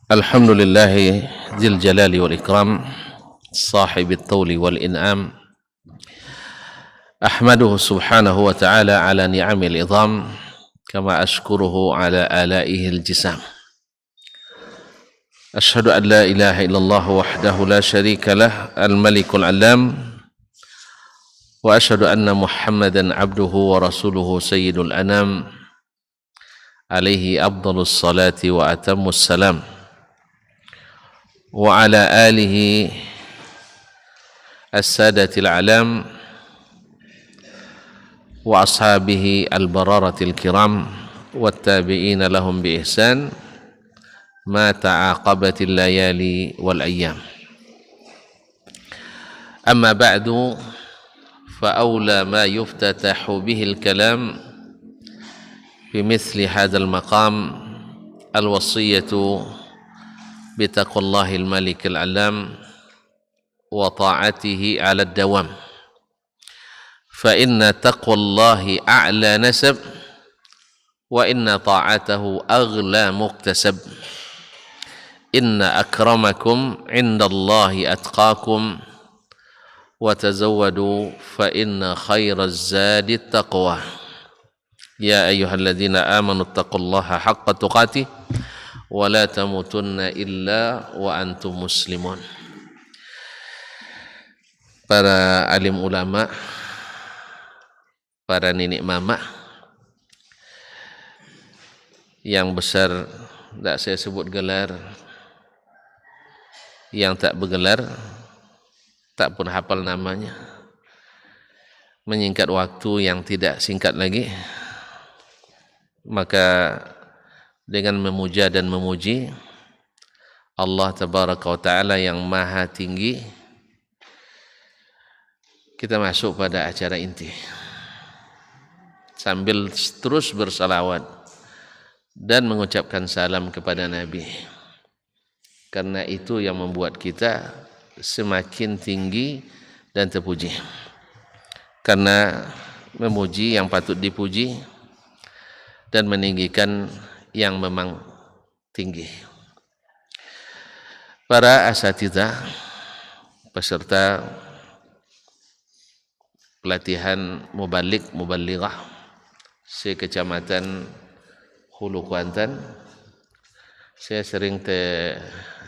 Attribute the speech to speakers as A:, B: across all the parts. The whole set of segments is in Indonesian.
A: الحمد لله ذي الجلال والإكرام صاحب الطول والإنعام أحمده سبحانه وتعالى على نعم العظام كما أشكره على آلائه الجسام أشهد أن لا إله إلا الله وحده لا شريك له الملك العلام وأشهد أن محمدا عبده ورسوله سيد الأنام عليه أفضل الصلاة وأتم السلام وعلى آله السادة الأعلام وأصحابه البررة الكرام والتابعين لهم بإحسان ما تعاقبت الليالي والأيام أما بعد فأولى ما يفتتح به الكلام بمثل هذا المقام الوصية بتقوى الله الملك العلام وطاعته على الدوام فإن تقوى الله أعلى نسب وإن طاعته أغلى مكتسب إن أكرمكم عند الله أتقاكم وتزودوا فإن خير الزاد التقوى يا أيها الذين آمنوا اتقوا الله حق تقاته ولا تموتن إلا وأنتم مسلمون. Para alim ulama, para nenek mama yang besar tidak saya sebut gelar, yang tak bergelar tak pun hafal namanya, menyingkat waktu yang tidak singkat lagi, maka dengan memuja dan memuji Allah Tabaraka wa Ta'ala yang maha tinggi, kita masuk pada acara inti sambil terus bersalawat dan mengucapkan salam kepada Nabi, karena itu yang membuat kita semakin tinggi dan terpuji, karena memuji yang patut dipuji dan meninggikan yang memang tinggi. Para asatidzah peserta pelatihan mubalighah se-Kecamatan Hulu Kuantan, saya sering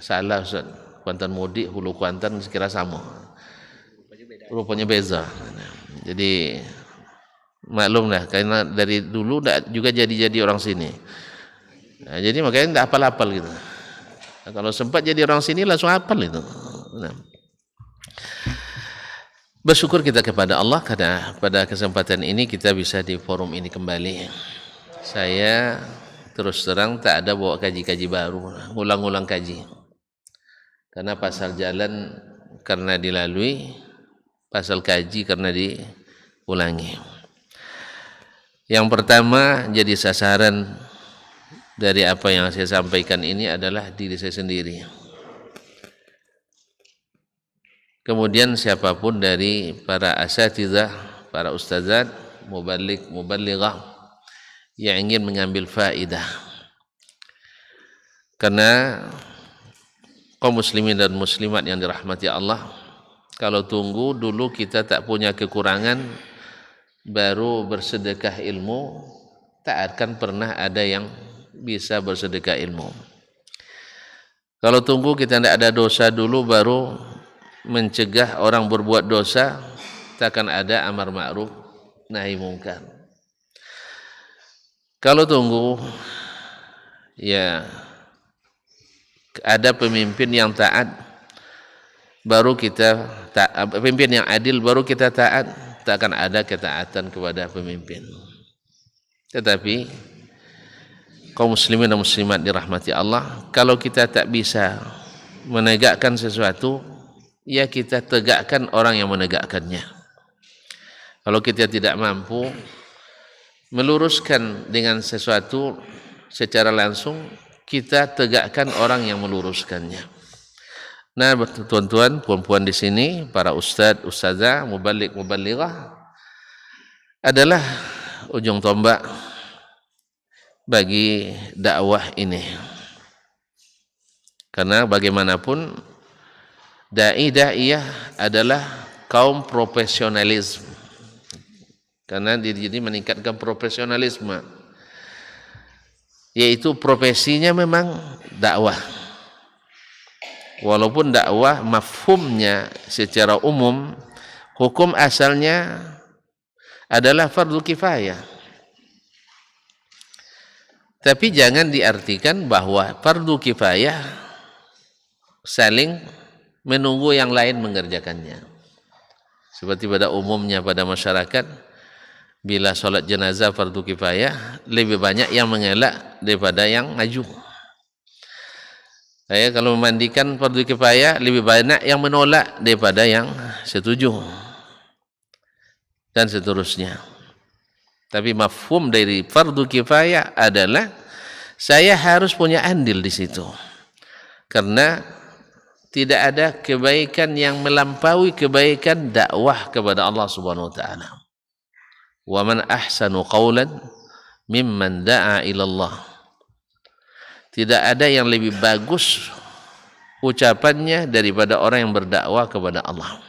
A: salah Ustaz, Kuantan Mudik, Hulu Kuantan sekira sama, rupanya beza. Jadi maklum lah, karena dari dulu juga jadi orang sini. Nah, jadi makanya tidak hafal-hafal gitu. Nah, kalau sempat jadi orang sini langsung hafal itu. Nah. Bersyukur kita kepada Allah karena pada kesempatan ini kita bisa di forum ini kembali. Saya terus terang tak ada bawa kaji-kaji baru, ulang-ulang kaji. Karena pasal jalan karena dilalui, pasal kaji karena diulangi. Yang pertama jadi sasaran dari apa yang saya sampaikan ini adalah diri saya sendiri. Kemudian siapapun dari para asatidzah, para ustazat, mubalighah yang ingin mengambil faedah. Karena kaum muslimin dan muslimat yang dirahmati Allah, kalau tunggu dulu kita tak punya kekurangan, baru bersedekah ilmu, tak akan pernah ada yang bisa bersedekah ilmu. Kalau tunggu kita tidak ada dosa dulu baru mencegah orang berbuat dosa, tak akan ada amar ma'ruf nahi mungkar. Kalau tunggu ya ada pemimpin yang taat, baru kita pemimpin yang adil baru kita taat, tak akan ada ketaatan kepada pemimpin. Tetapi kaum muslimin dan muslimat dirahmati Allah, kalau kita tak bisa menegakkan sesuatu, ya kita tegakkan orang yang menegakkannya. Kalau kita tidak mampu meluruskan dengan sesuatu secara langsung, kita tegakkan orang yang meluruskannya. Nah, tuan-tuan, puan-puan di sini, para ustadz, ustazah, mubalighah adalah ujung tombak bagi dakwah ini. Karena bagaimanapun da'iyah adalah kaum profesionalisme. Karena jadi meningkatkan profesionalisme, yaitu profesinya memang dakwah. Walaupun dakwah mafhumnya secara umum, hukum asalnya adalah fardu kifayah. Tapi jangan diartikan bahwa fardu kifayah saling menunggu yang lain mengerjakannya. Seperti pada umumnya pada masyarakat, bila sholat jenazah fardu kifayah, lebih banyak yang mengelak daripada yang maju. Kalau memandikan fardu kifayah, lebih banyak yang menolak daripada yang setuju. Dan seterusnya. Tapi mafhum dari fardu kifayah adalah saya harus punya andil di situ. Karena tidak ada kebaikan yang melampaui kebaikan dakwah kepada Allah Subhanahu wa taala. Wa man ahsanu qawlan mimman da'a ila Allah. Tidak ada yang lebih bagus ucapannya daripada orang yang berdakwah kepada Allah.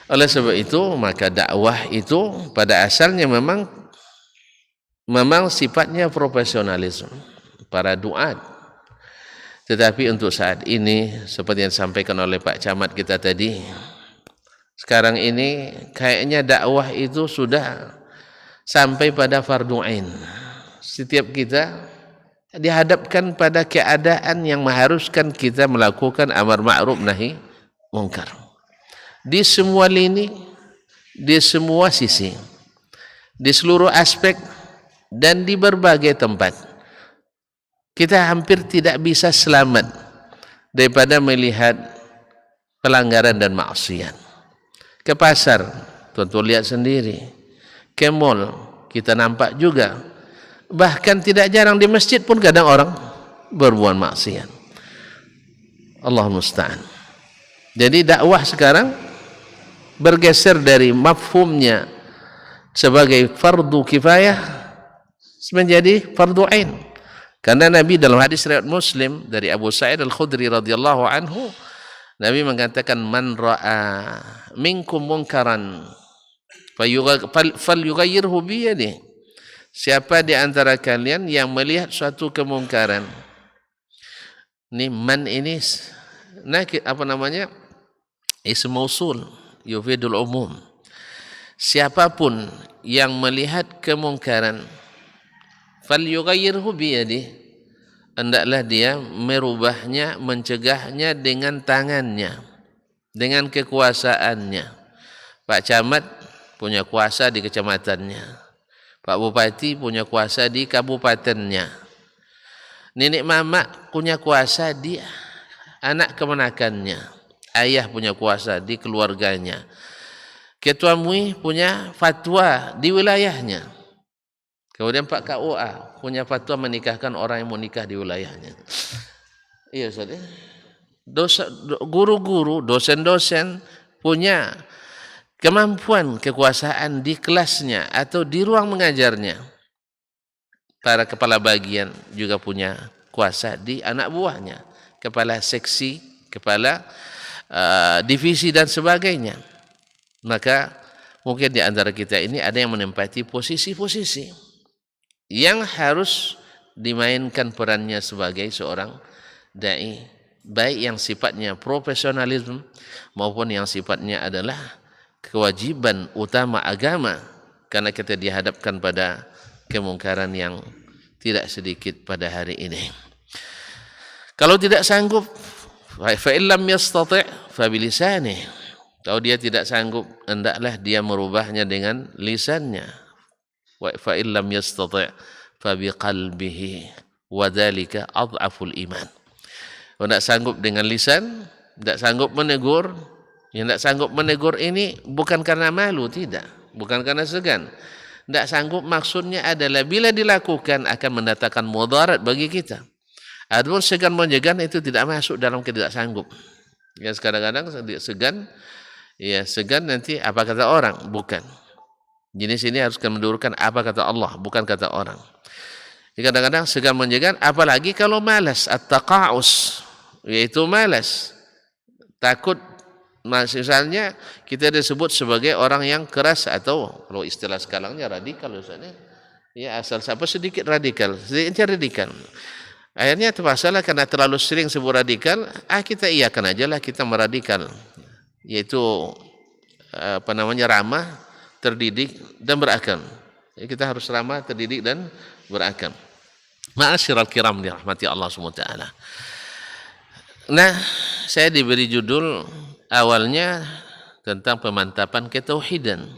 A: Oleh sebab itu, maka dakwah itu pada asalnya memang sifatnya profesionalisme para duat. Tetapi untuk saat ini, seperti yang disampaikan oleh Pak Camat kita tadi, sekarang ini kayaknya dakwah itu sudah sampai pada fardu ain. Setiap kita dihadapkan pada keadaan yang mengharuskan kita melakukan amar ma'ruf nahi munkar. Di semua lini, di semua sisi, di seluruh aspek, dan di berbagai tempat. Kita hampir tidak bisa selamat daripada melihat pelanggaran dan maksiat. Ke pasar, tuan-tuan lihat sendiri. Ke mall, kita nampak juga. Bahkan tidak jarang di masjid pun kadang orang berbuat maksiat. Allah musta'an. Jadi dakwah sekarang bergeser dari mafhumnya sebagai fardu kifayah menjadi fardu ain. Karena Nabi dalam hadis riwayat Muslim dari Abu Sa'id Al-Khudri radhiyallahu anhu, Nabi mengatakan man ra'a minkum munkaran falyughayyirhu bi yadihi. Siapa di antara kalian yang melihat suatu kemungkaran. Ini man ini ism mausul yufidul umum. Siapapun yang melihat kemungkaran, falyughayyirhu biyadihi, hendaklah dia merubahnya, mencegahnya dengan tangannya, dengan kekuasaannya. Pak Camat punya kuasa di kecamatannya, Pak Bupati punya kuasa di kabupatennya, nenek mama punya kuasa di anak kemenakannya, ayah punya kuasa di keluarganya, ketua MUI punya fatwa di wilayahnya. Kemudian Pak KUA punya fatwa menikahkan orang yang mau nikah di wilayahnya. Iya Ustaz. Guru-guru, dosen-dosen punya kemampuan, kekuasaan di kelasnya atau di ruang mengajarnya. Para kepala bagian juga punya kuasa di anak buahnya, kepala seksi, kepala divisi dan sebagainya. Maka mungkin di antara kita ini ada yang menempati posisi-posisi yang harus dimainkan perannya sebagai seorang dai, baik yang sifatnya profesionalisme maupun yang sifatnya adalah kewajiban utama agama, karena kita dihadapkan pada kemungkaran yang tidak sedikit pada hari ini. Kalau tidak sanggup, fa illam yastati' fa bilisanihi. Kalau dia tidak sanggup, hendaklah dia merubahnya dengan lisannya. Wa fa illam yastati' fa biqalbihi wa dzalika adhaful iman. Kalau tidak sanggup dengan lisan, tidak sanggup menegur, yang tidak sanggup menegur ini bukan karena malu, tidak, bukan karena segan. Tidak sanggup maksudnya adalah bila dilakukan akan mendatangkan mudarat bagi kita. Adapun segan menyegan itu tidak masuk dalam ketidak sanggup. Ya, kadang-kadang segan, ya segan nanti apa kata orang, bukan. Jenis ini harus mendurunkan apa kata Allah, bukan kata orang. Kadang-kadang segan menyegan, apalagi kalau malas, at-taqa'us, yaitu malas. Takut, misalnya kita disebut sebagai orang yang keras atau kalau istilah sekarangnya radikal misalnya. Ya asal siapa sedikit radikal. Akhirnya terpaksalah karena terlalu sering sebut radikal, kita iakan aja lah kita meradikal. Yaitu ramah, terdidik dan berakal. Jadi kita harus ramah, terdidik dan berakal. Ma'asyiral kiram dirahmati Allah SWT. Nah, saya diberi judul awalnya tentang pemantapan ketauhidan.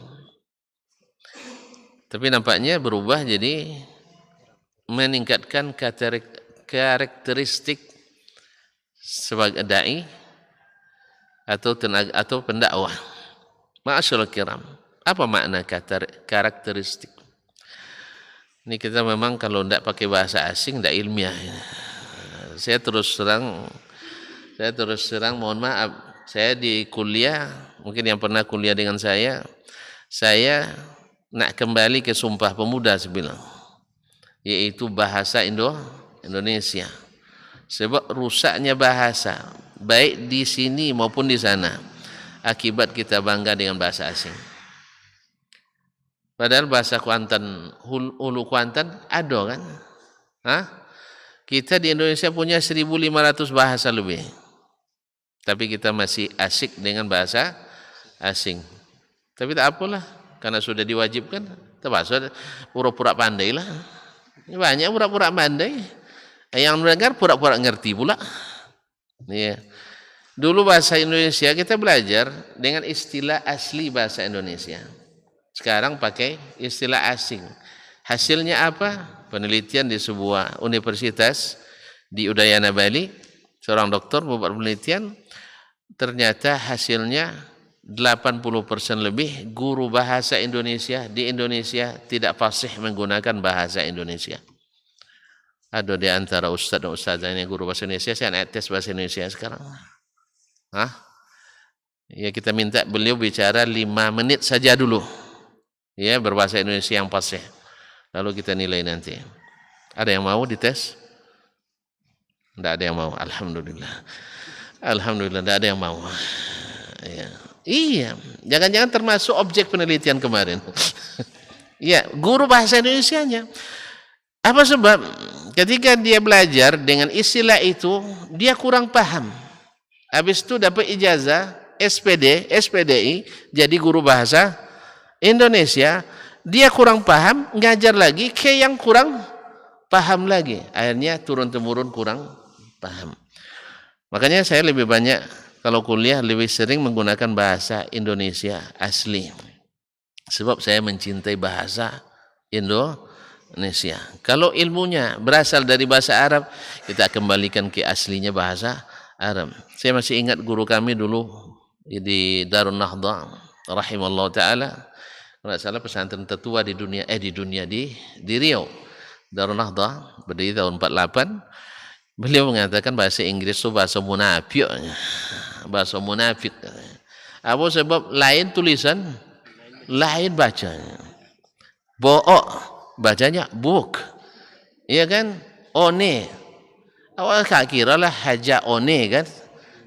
A: Tapi nampaknya berubah jadi meningkatkan karakteristik sebagai dai atau pendakwah. Ma'asyiral kiram, apa makna karakteristik? Ini kita memang kalau tidak pakai bahasa asing tidak ilmiah. Saya terus terang mohon maaf. Saya di kuliah, mungkin yang pernah kuliah dengan saya nak kembali ke Sumpah Pemuda sebilang, yaitu bahasa Indonesia. Sebab rusaknya bahasa, baik di sini maupun di sana, akibat kita bangga dengan bahasa asing. Padahal bahasa Kuantan, hulu Kuantan ada kan? Kita di Indonesia punya 1.500 bahasa lebih. Tapi kita masih asik dengan bahasa asing. Tapi tak apalah, karena sudah diwajibkan, terpaksa pura-pura pandai lah. Banyak pura-pura pandai. Yang mendengar pura-pura ngerti pula. Ya. Dulu bahasa Indonesia kita belajar dengan istilah asli bahasa Indonesia. Sekarang pakai istilah asing. Hasilnya apa? Penelitian di sebuah universitas di Udayana, Bali. Seorang dokter membuat penelitian. Ternyata hasilnya 80% lebih guru bahasa Indonesia di Indonesia tidak fasih menggunakan bahasa Indonesia. Ada di antara ustaz dan ustazah ini guru bahasa Indonesia, saya nak tes bahasa Indonesia sekarang. Ya kita minta beliau bicara 5 menit saja dulu. Ya, berbahasa Indonesia yang fasih. Lalu kita nilai nanti. Ada yang mau dites? Tidak ada yang mau. Alhamdulillah. Alhamdulillah tidak ada yang mau. Ya. Iya, jangan-jangan termasuk objek penelitian kemarin. Ya, guru bahasa Indonesianya. Apa sebab? Ketika dia belajar dengan istilah itu, dia kurang paham. Habis itu dapat ijazah SPD, SPDI, jadi guru bahasa Indonesia, dia kurang paham, ngajar lagi ke yang kurang paham lagi. Akhirnya turun-temurun kurang paham. Makanya saya lebih banyak kalau kuliah lebih sering menggunakan bahasa Indonesia asli. Sebab saya mencintai bahasa Indonesia. Kalau ilmunya berasal dari bahasa Arab, kita kembalikan ke aslinya bahasa Arab. Saya masih ingat guru kami dulu di Darun Nahdha rahimallahu taala. Kalau salah pesantren tertua di dunia di Riau. Darun Nahdha berdiri tahun 48. Beliau mengatakan bahasa Inggris itu bahasa munafik. Bahasa munafik. Apa sebab? Lain tulisan, lain bacanya. Bo'ok, bacanya book. Iya kan? One. Awal kira lah haja one kan?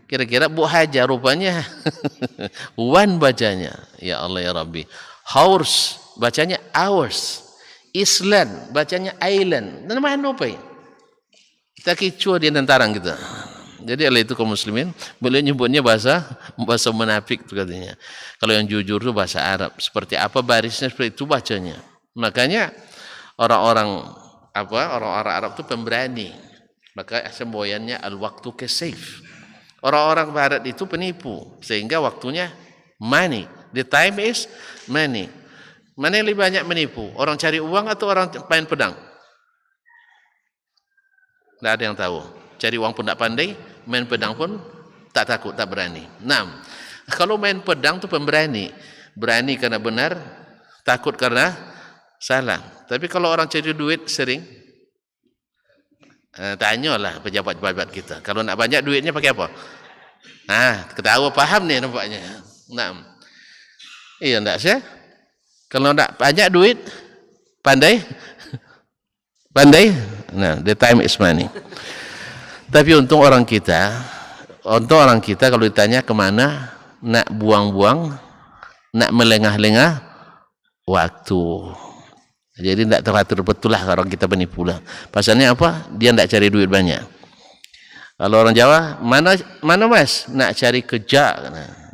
A: Kira-kira bu haja rupanya. One bacanya. Ya Allah ya Rabbi. Horse, bacanya hours. Island, bacanya island. Dan mana apa ya? Kita kicua di antarang kita. Jadi oleh itu kaum muslimin, beliau nyebutnya bahasa munafik itu katanya. Kalau yang jujur itu bahasa Arab. Seperti apa barisnya, seperti itu bacanya. Makanya orang-orang Arab itu pemberani. Maka semboyannya al-waktu kesayf. Orang-orang barat itu penipu, sehingga waktunya money. The time is money. Mana yang lebih banyak menipu? Orang cari uang atau orang main pedang? Tidak ada yang tahu. Cari uang pun tak pandai, main pedang pun tak takut, tak berani. Nah, kalau main pedang tu pemberani. Berani karena benar, takut karena salah. Tapi kalau orang cari duit sering, tanyalah pejabat-pejabat kita. Kalau nak banyak duitnya pakai apa? Ketawa paham nih nampaknya. Nah, iya enggak sih? Kalau nak banyak duit, pandai. Nah, the time is money. Tapi untung orang kita kalau ditanya kemana, nak buang-buang, nak melengah-lengah waktu. Jadi tidak teratur betul lah orang kita penipu lah. Pasalnya apa? Dia tidak cari duit banyak. Kalau orang Jawa, mana mas? Nak cari kerja,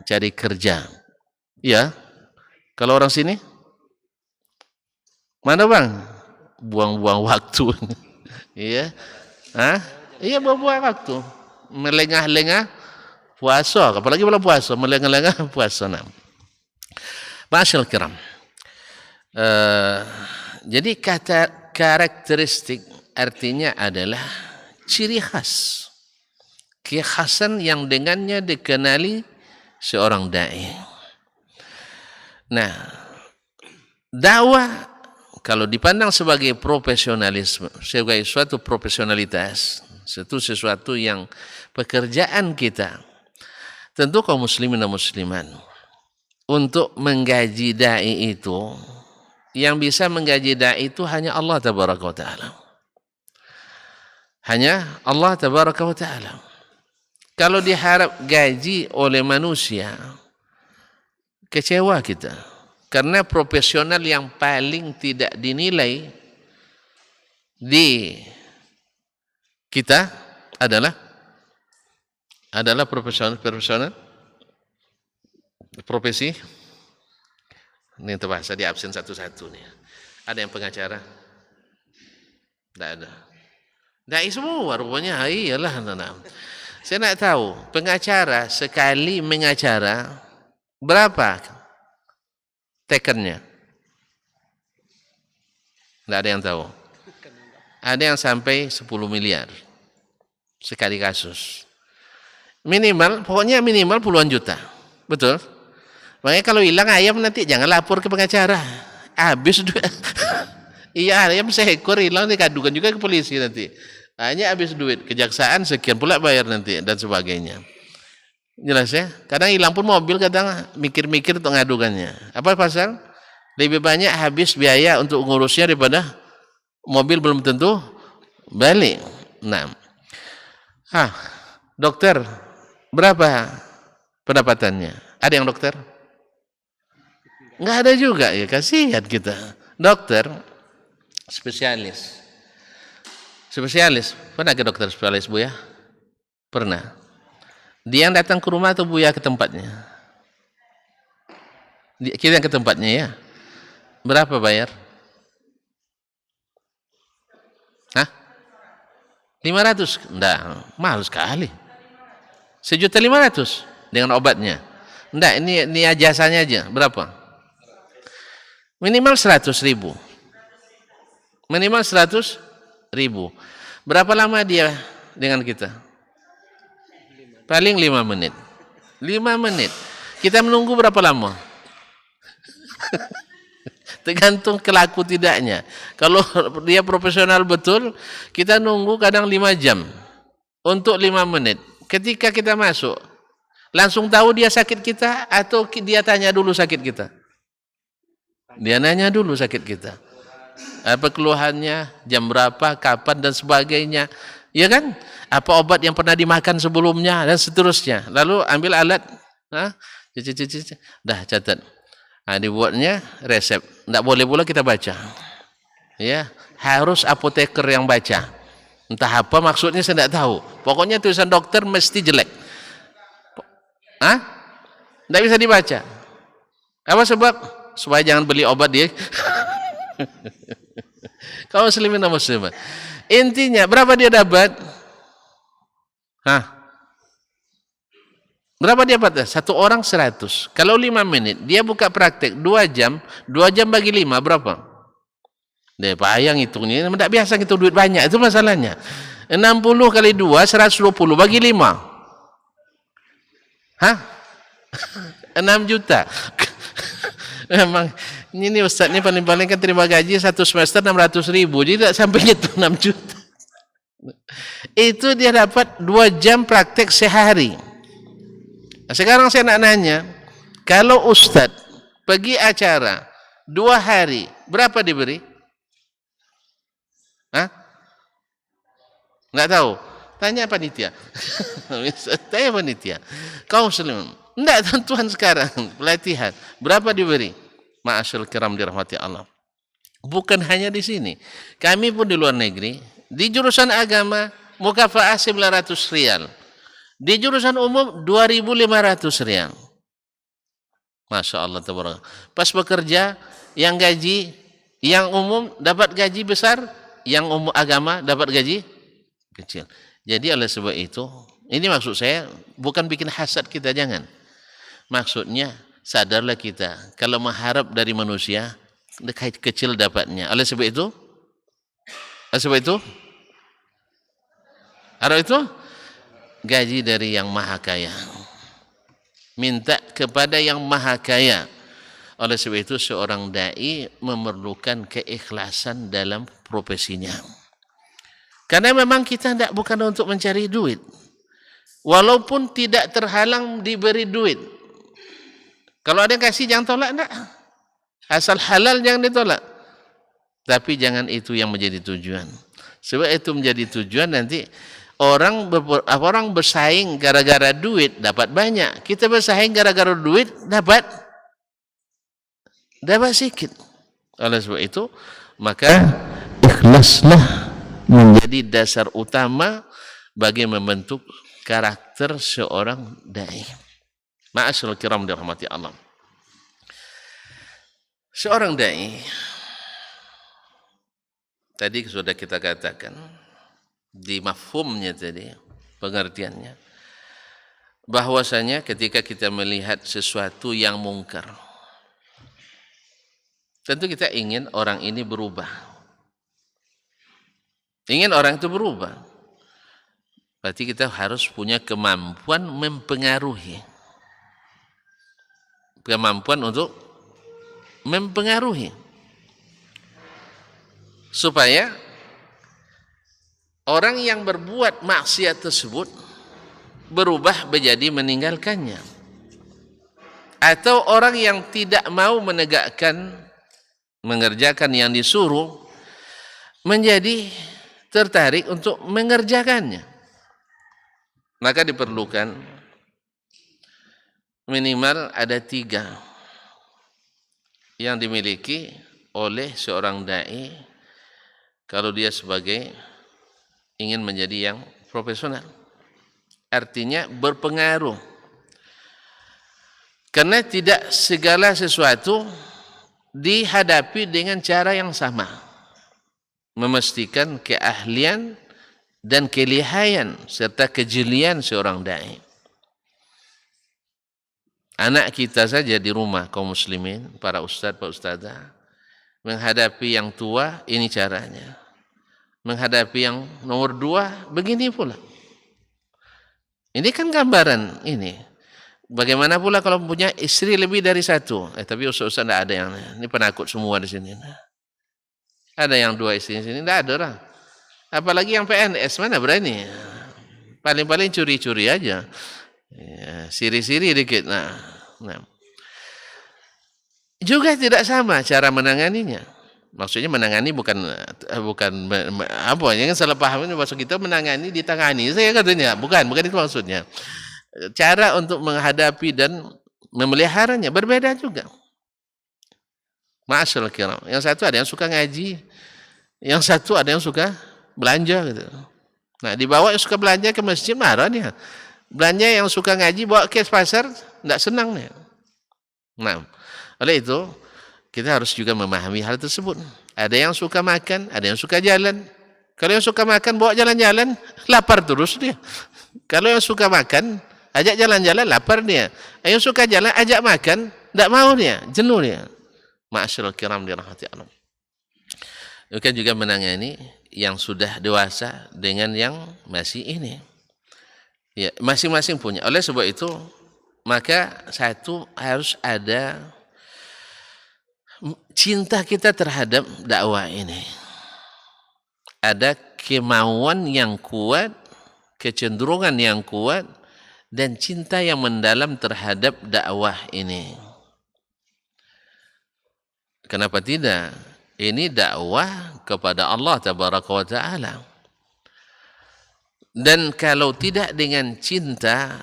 A: cari kerja. Ya. Kalau orang sini, mana bang? Buang-buang waktu. Iya. Hah? Iya, buang-buang waktu. Melengah-lengah puasa, apalagi bulan puasa, melengah-lengah puasa. Masyaallah kiram. Jadi kata karakteristik artinya adalah ciri khas, kekhasan yang dengannya dikenali seorang dai. Nah, dakwah kalau dipandang sebagai profesionalisme, sebagai suatu profesionalitas, sesuatu yang pekerjaan kita, tentu kaum muslimin dan muslimat untuk menggaji dai itu, yang bisa menggaji dai itu hanya Allah tabaraka wa taala. Hanya Allah tabaraka wa taala. Kalau diharap gaji oleh manusia, kecewa kita. Karena profesional yang paling tidak dinilai di kita adalah profesional profesi. Ini terpaksa di absen satu-satu nih. Ada yang pengacara? Tidak ada. Dai semua rupanya. Iyalah. Saya nak tahu, pengacara sekali mengacara berapa tekennya? Tidak ada yang tahu. Ada yang sampai 10 miliar sekali kasus. Pokoknya minimal puluhan juta. Betul? Makanya kalau hilang ayam nanti jangan lapor ke pengacara. Habis duit. Iya, ayam seekor hilang dikadukan juga ke polisi nanti. Hanya habis duit. Kejaksaan sekian pula bayar nanti dan sebagainya. Jelas ya? Kadang hilang pun mobil kadang mikir-mikir untuk ngadukannya. Apa pasal? Lebih banyak habis biaya untuk ngurusnya daripada mobil belum tentu balik. Nah. Dokter, berapa pendapatannya? Ada yang dokter? Enggak ada juga, ya kasihan kita. Dokter spesialis. Pernah ke dokter spesialis, Bu ya? Pernah. Dia yang datang ke rumah atau Buya ke tempatnya? Kita yang ke tempatnya ya. Berapa bayar? 500? Enggak, mahal sekali. 1.500.000 dengan obatnya. Enggak, ini jasanya aja. Berapa? Minimal 100.000. Minimal 100.000. Berapa lama dia dengan kita? Paling 5 menit. 5 menit. Kita menunggu berapa lama? Tergantung kelaku tidaknya. Kalau dia profesional betul, kita nunggu kadang 5 jam untuk 5 menit. Ketika kita masuk, langsung tahu dia sakit kita atau dia tanya dulu sakit kita? Dia nanya dulu sakit kita. Apa keluhannya, jam berapa, kapan dan sebagainya. Ya kan? Apa obat yang pernah dimakan sebelumnya dan seterusnya. Lalu ambil alat, dah catat. Dibuatnya resep. Tidak boleh pula kita baca. Ya, harus apoteker yang baca. Entah apa maksudnya saya tidak tahu. Pokoknya tulisan dokter mesti jelek. Tidak bisa dibaca. Apa sebab? Supaya jangan beli obat dia. Kaum muslimin dan muslimat. Intinya berapa dia dapat? Berapa dia dapat? 1 orang 100. Kalau 5 menit, dia buka praktek 2 jam, 2 jam bagi 5 berapa? Dia payang hitungnya, tidak biasa itu duit banyak, itu masalahnya. 60 kali 2, 120 bagi 5. 6 juta. Memang ini Ustaz ini paling-paling kan terima gaji 1 semester 600.000, jadi tidak sampai itu 6 juta. Itu dia dapat 2 jam praktek sehari. Nah, sekarang saya nak nanya, kalau Ustaz pergi acara 2 hari, berapa diberi? Nggak tahu. Tanya panitia. Tanya panitia. Kaum muslimin. Enggak, tentuan sekarang. Pelatihan. Berapa diberi? Ma'asyil kiram dirahmati Allah. Bukan hanya di sini. Kami pun di luar negeri. Di jurusan agama, mukafa'ah 900 rial. Di jurusan umum, 2.500 rial. Masya Allah. Pas bekerja, yang gaji, yang umum dapat gaji besar, yang umum agama dapat gaji kecil. Jadi oleh sebab itu, ini maksud saya bukan bikin hasad kita, jangan. Maksudnya sadarlah kita kalau mengharap dari manusia kecil dapatnya. Oleh sebab itu, harap itu gaji dari yang maha kaya. Minta kepada yang maha kaya. Oleh sebab itu seorang dai memerlukan keikhlasan dalam profesinya. Karena memang kita bukan untuk mencari duit. Walaupun tidak terhalang diberi duit. Kalau ada yang kasih jangan tolak, enggak. Asal halal jangan ditolak. Tapi jangan itu yang menjadi tujuan. Sebab itu menjadi tujuan nanti orang bersaing gara-gara duit dapat banyak. Kita bersaing gara-gara duit dapat sedikit. Oleh sebab itu maka ikhlaslah menjadi dasar utama bagi membentuk karakter seorang dai. Ma'asyarul kiram dirahmati Allah. Seorang dai tadi sudah kita katakan di mafhumnya tadi, pengertiannya, bahwasanya ketika kita melihat sesuatu yang mungkar, tentu kita ingin orang ini berubah. Ingin orang itu berubah. Berarti kita harus punya kemampuan mempengaruhi. Kemampuan untuk mempengaruhi. Supaya orang yang berbuat maksiat tersebut berubah menjadi meninggalkannya. Atau orang yang tidak mau mengerjakan yang disuruh menjadi tertarik untuk mengerjakannya. Maka diperlukan minimal ada 3 yang dimiliki oleh seorang dai kalau dia sebagai ingin menjadi yang profesional. Artinya berpengaruh. Karena tidak segala sesuatu dihadapi dengan cara yang sama. Memastikan keahlian dan kelihayan serta kejelian seorang dai. Anak kita saja di rumah kaum muslimin, para ustadz, pak ustadzah, menghadapi yang tua ini caranya. Menghadapi yang nomor 2 begini pula. Ini kan gambaran ini. Bagaimana pula kalau punya istri lebih dari 1? Tapi ustaz tidak ada yang ini penakut semua di sini. Ada yang 2 istri di sini, tidak ada orang. Apalagi yang PNS, mana berani? Paling-paling curi-curi aja. Ya, siri-siri dikit. Nah. Juga tidak sama cara menanganinya. Maksudnya menangani bukan apa yang salah paham ini maksud kita menangani ditangani. Saya katanya bukan itu maksudnya. Cara untuk menghadapi dan memeliharanya berbeda juga. Ma'asyarul kiram. Yang satu ada yang suka ngaji, yang satu ada yang suka belanja gitu. Nah, dibawa yang suka belanja ke masjid marah dia. Belanja yang suka ngaji bawa ke pasar enggak senang dia. Nah, oleh itu kita harus juga memahami hal tersebut. Ada yang suka makan, ada yang suka jalan. Kalau yang suka makan bawa jalan-jalan, lapar terus dia. Kalau yang suka makan, ajak jalan-jalan, lapar dia. Yang suka jalan, ajak makan, enggak mau dia, jenuh dia. Ma'asyarul kiram dirahmati Allah. Maka juga menangani yang sudah dewasa dengan yang masih ini. Ya, masing-masing punya. Oleh sebab itu, maka satu harus ada cinta kita terhadap dakwah ini. Ada kemauan yang kuat, kecenderungan yang kuat, dan cinta yang mendalam terhadap dakwah ini. Kenapa tidak? Ini dakwah kepada Allah Tabaraka wa Ta'ala. Dan kalau tidak dengan cinta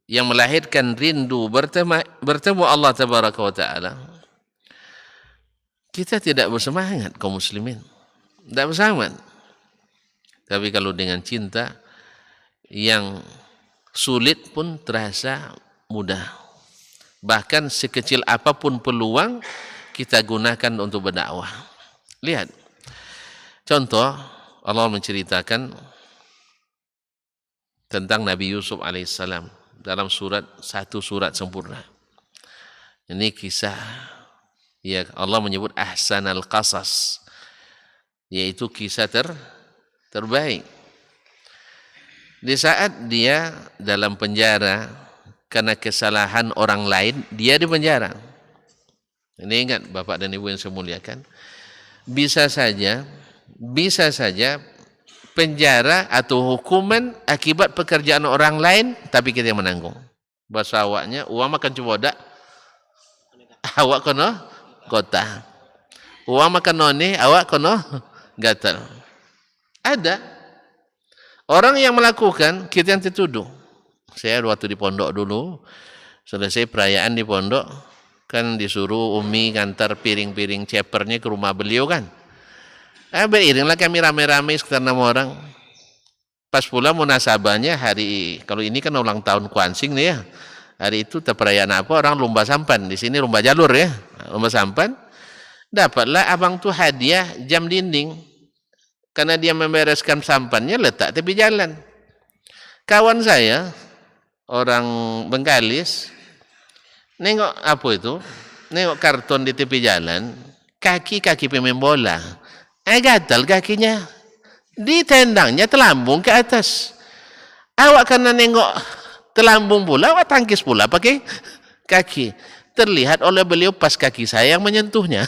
A: yang melahirkan rindu bertemu Allah Tabaraka wa Ta'ala, kita tidak bersemangat kaum muslimin. Tidak bersemangat. Tapi kalau dengan cinta yang sulit pun terasa mudah. Bahkan sekecil apapun peluang kita gunakan untuk berdakwah. Lihat. Contoh, Allah menceritakan tentang Nabi Yusuf alaihissalam dalam satu surat sempurna. Ini kisah, ya Allah menyebut ahsanal qasas, yaitu kisah terbaik. Di saat dia dalam penjara karena kesalahan orang lain, dia di penjara. Ini ingat Bapak dan Ibu yang saya muliakan, bisa saja penjara atau hukuman akibat pekerjaan orang lain, tapi kita yang menanggung. Bahasa awaknya, uang makan coba awak kono kota. Uang makan noni, awak kono gatal. Ada orang yang melakukan, kita yang dituduh. Saya waktu di pondok dulu, selesai perayaan di pondok, kan disuruh Umi ngantar piring-piring cepernya ke rumah beliau kan. Beriringlah kami rame-rame sekitar 6 orang. Pas pula munasabahnya hari, kalau ini kan ulang tahun Kuansing nih ya. Hari itu perayaan apa? Orang lomba sampan. Di sini lomba jalur ya. Lomba sampan. Dapatlah abang tuh hadiah jam dinding. Karena dia membereskan sampannya letak tepi jalan. Kawan saya, orang Bengkalis, nengok apa itu? Nengok karton di tepi jalan, kaki pemain bola. Gatal kakinya. Di tendangnya telambung ke atas. Awak karena nengok telambung pula, awak tangkis pula pakai kaki. Terlihat oleh beliau pas kaki saya yang menyentuhnya.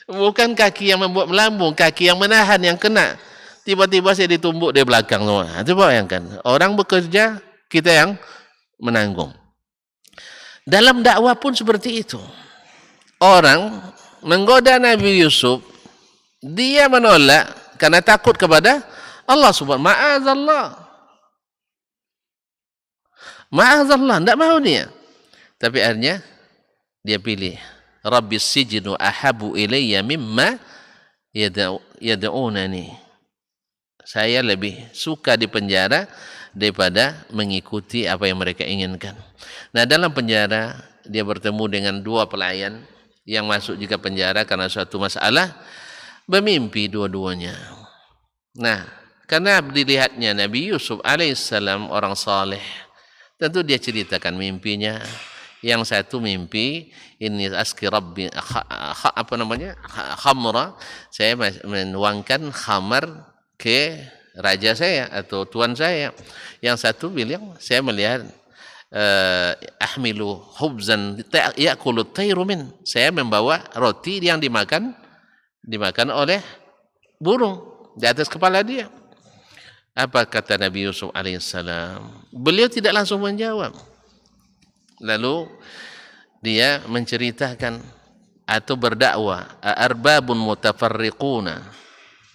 A: Bukan kaki yang membuat melambung, kaki yang menahan, yang kena. Tiba-tiba saya ditumbuk di belakang. Coba bayangkan. Orang bekerja, kita yang menanggung. Dalam dakwah pun seperti itu. Orang menggoda Nabi Yusuf, dia menolak karena takut kepada Allah subhanahu wa ta'ala. Ma'azallah, tidak mau dia. Tapi akhirnya dia pilih. Rabbis sijnu ahabu ilayya mimma yad'unani. Saya lebih suka di penjara daripada mengikuti apa yang mereka inginkan. Nah, dalam penjara dia bertemu dengan 2 pelayan yang masuk juga penjara karena suatu masalah, bermimpi dua-duanya. Nah, karena dilihatnya Nabi Yusuf alaihissalam orang saleh, tentu dia ceritakan mimpinya. Yang satu mimpi, ini aski rabbi, khamra, saya menuangkan khamar ke raja saya atau tuan saya. Yang satu bilang, saya melihat ahmilu hubzan ya'kulu tayru min, saya membawa roti yang dimakan oleh burung di atas kepala dia. Apa kata Nabi Yusuf alaihissalam? Beliau tidak langsung menjawab. Lalu dia menceritakan atau berdakwah, arbabun mutafarriquna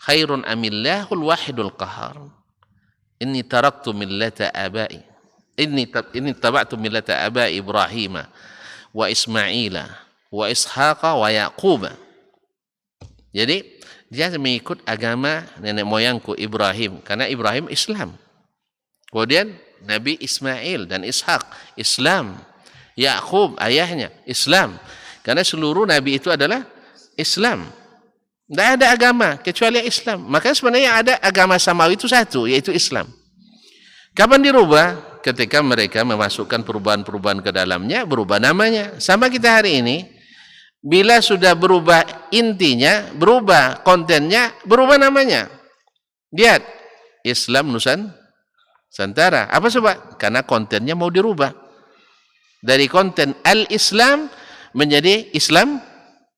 A: khairun amillahul wahidul qahar. Inni taraktu millata abai. Inni taba'tu millata abai Ibrahim wa Ismaila wa Ishaqa wa Yaquba. Jadi dia mengikut agama nenek moyangku Ibrahim, karena Ibrahim Islam. Kemudian Nabi Ismail dan Ishaq Islam. Yakub ayahnya Islam. Karena seluruh nabi itu adalah Islam. Tidak ada agama kecuali Islam. Maka sebenarnya ada agama samawi itu satu, yaitu Islam. Kapan dirubah? Ketika mereka memasukkan perubahan-perubahan ke dalamnya, berubah namanya. Sama kita hari ini, bila sudah berubah intinya, berubah kontennya, berubah namanya. Lihat, Islam Nusantara. Apa sebab? Karena kontennya mau dirubah. Dari konten Al-Islam menjadi Islam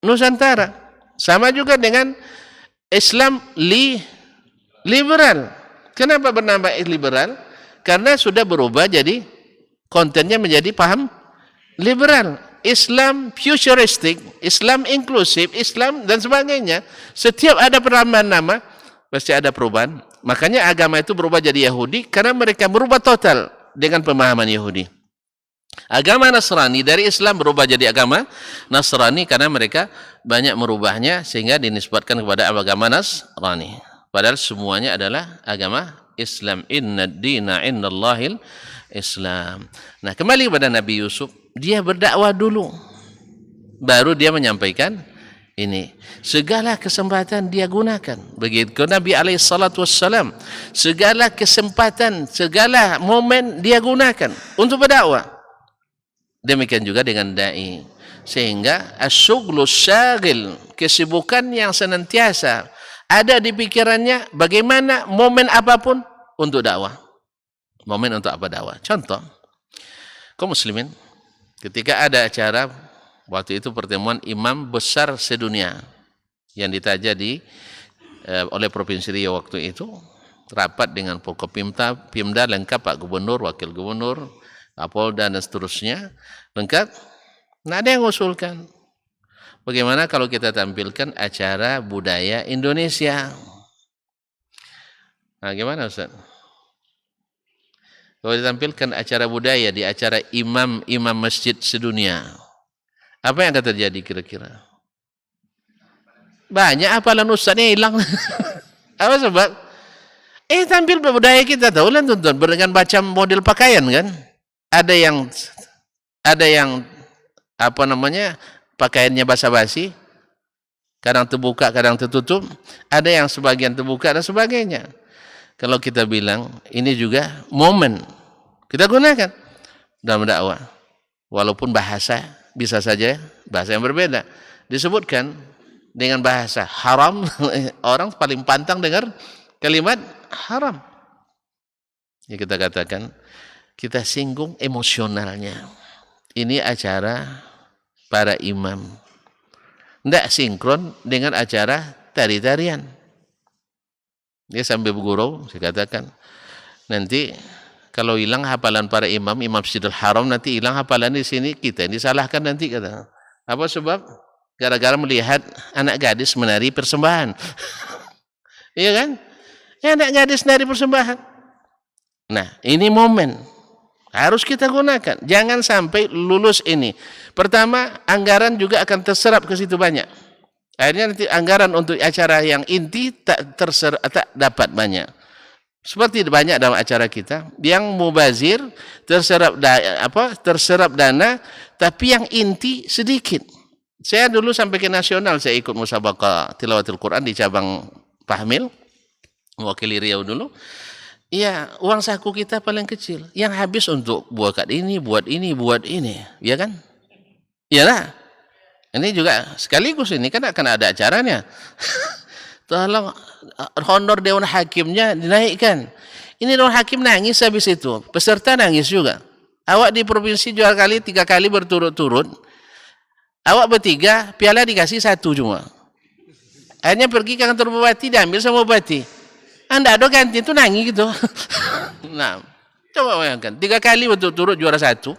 A: Nusantara. Sama juga dengan Islam liberal. Kenapa bernama liberal? Karena sudah berubah jadi kontennya menjadi paham liberal. Islam futuristik, Islam inklusif, Islam dan sebagainya. Setiap ada penambahan nama, pasti ada perubahan Makanya agama itu berubah jadi Yahudi karena mereka berubah total dengan pemahaman Yahudi. Agama Nasrani dari Islam berubah jadi agama Nasrani karena mereka banyak merubahnya sehingga dinisbatkan kepada agama Nasrani. Padahal semuanya adalah agama Islam. Inna ad-dina indallahil Islam. Nah, kembali kepada Nabi Yusuf, dia berdakwah dulu. Baru dia menyampaikan ini. Segala kesempatan dia gunakan. Begitu Nabi SAW. Segala kesempatan, segala momen dia gunakan untuk berdakwah. Demikian juga dengan da'i. Sehingga asyughlu syagil, kesibukan yang senantiasa ada di pikirannya bagaimana momen apapun untuk dakwah. Momen untuk apa dakwah? Contoh, kaum muslimin ketika ada acara, waktu itu pertemuan imam besar sedunia yang ditaja oleh Provinsi Riau waktu itu, rapat dengan Pemda lengkap, Pak Gubernur, Wakil Gubernur, Kapolda dan seterusnya lengkap. Nah, ada yang mengusulkan bagaimana kalau kita tampilkan acara budaya Indonesia. Nah, gimana Ustaz? Kalau ditampilkan acara budaya di acara imam masjid sedunia, apa yang akan terjadi kira-kira? Banyak hafalan ustaznya hilang. Apa sebab? Tampil budaya kita tahu lah tuntun dengan baca model pakaian kan. Ada yang apa namanya, pakaiannya basa-basi, kadang terbuka, kadang tertutup. Ada yang sebagian terbuka dan sebagainya. Kalau kita bilang ini juga momen kita gunakan dalam dakwah, walaupun bahasa bisa saja bahasa yang berbeda. Disebutkan dengan bahasa haram, orang paling pantang dengar kalimat haram. Ya, kita katakan kita singgung emosionalnya. Ini acara para imam, tidak sinkron dengan acara tari-tarian. Dia sambil bergurau, saya katakan, nanti kalau hilang hafalan para imam Masjidil Haram, nanti hilang hafalan di sini, kita ini disalahkan nanti, kata. Apa sebab? Gara-gara melihat anak gadis menari persembahan. Iya kan? Ya, anak gadis menari persembahan. Nah, ini momen harus kita gunakan. Jangan sampai lulus ini. Pertama, anggaran juga akan terserap ke situ banyak. Akhirnya nanti anggaran untuk acara yang inti tak dapat banyak. Seperti banyak dalam acara kita yang mubazir, terserap dana, tapi yang inti sedikit. Saya dulu sampai ke nasional, saya ikut musabaqah tilawatil Quran di cabang Pahmil, mewakili Riau dulu. Iya, uang saku kita paling kecil, yang habis untuk buat ini, buat ini, ya kan? Iyalah. Ini juga sekaligus ini kan akan ada acaranya. Tolong honor Dewan Hakimnya dinaikkan. Ini Dewan Hakim nangis habis itu. Peserta nangis juga. Awak di provinsi jual 3 kali berturut-turut. Awak bertiga, piala dikasih 1 cuma. Akhirnya pergi ke kantor bupati, diambil sama bupati. Anda ada ganti itu nangis gitu. Nah, coba bayangkan. 3 kali berturut-turut juara 1.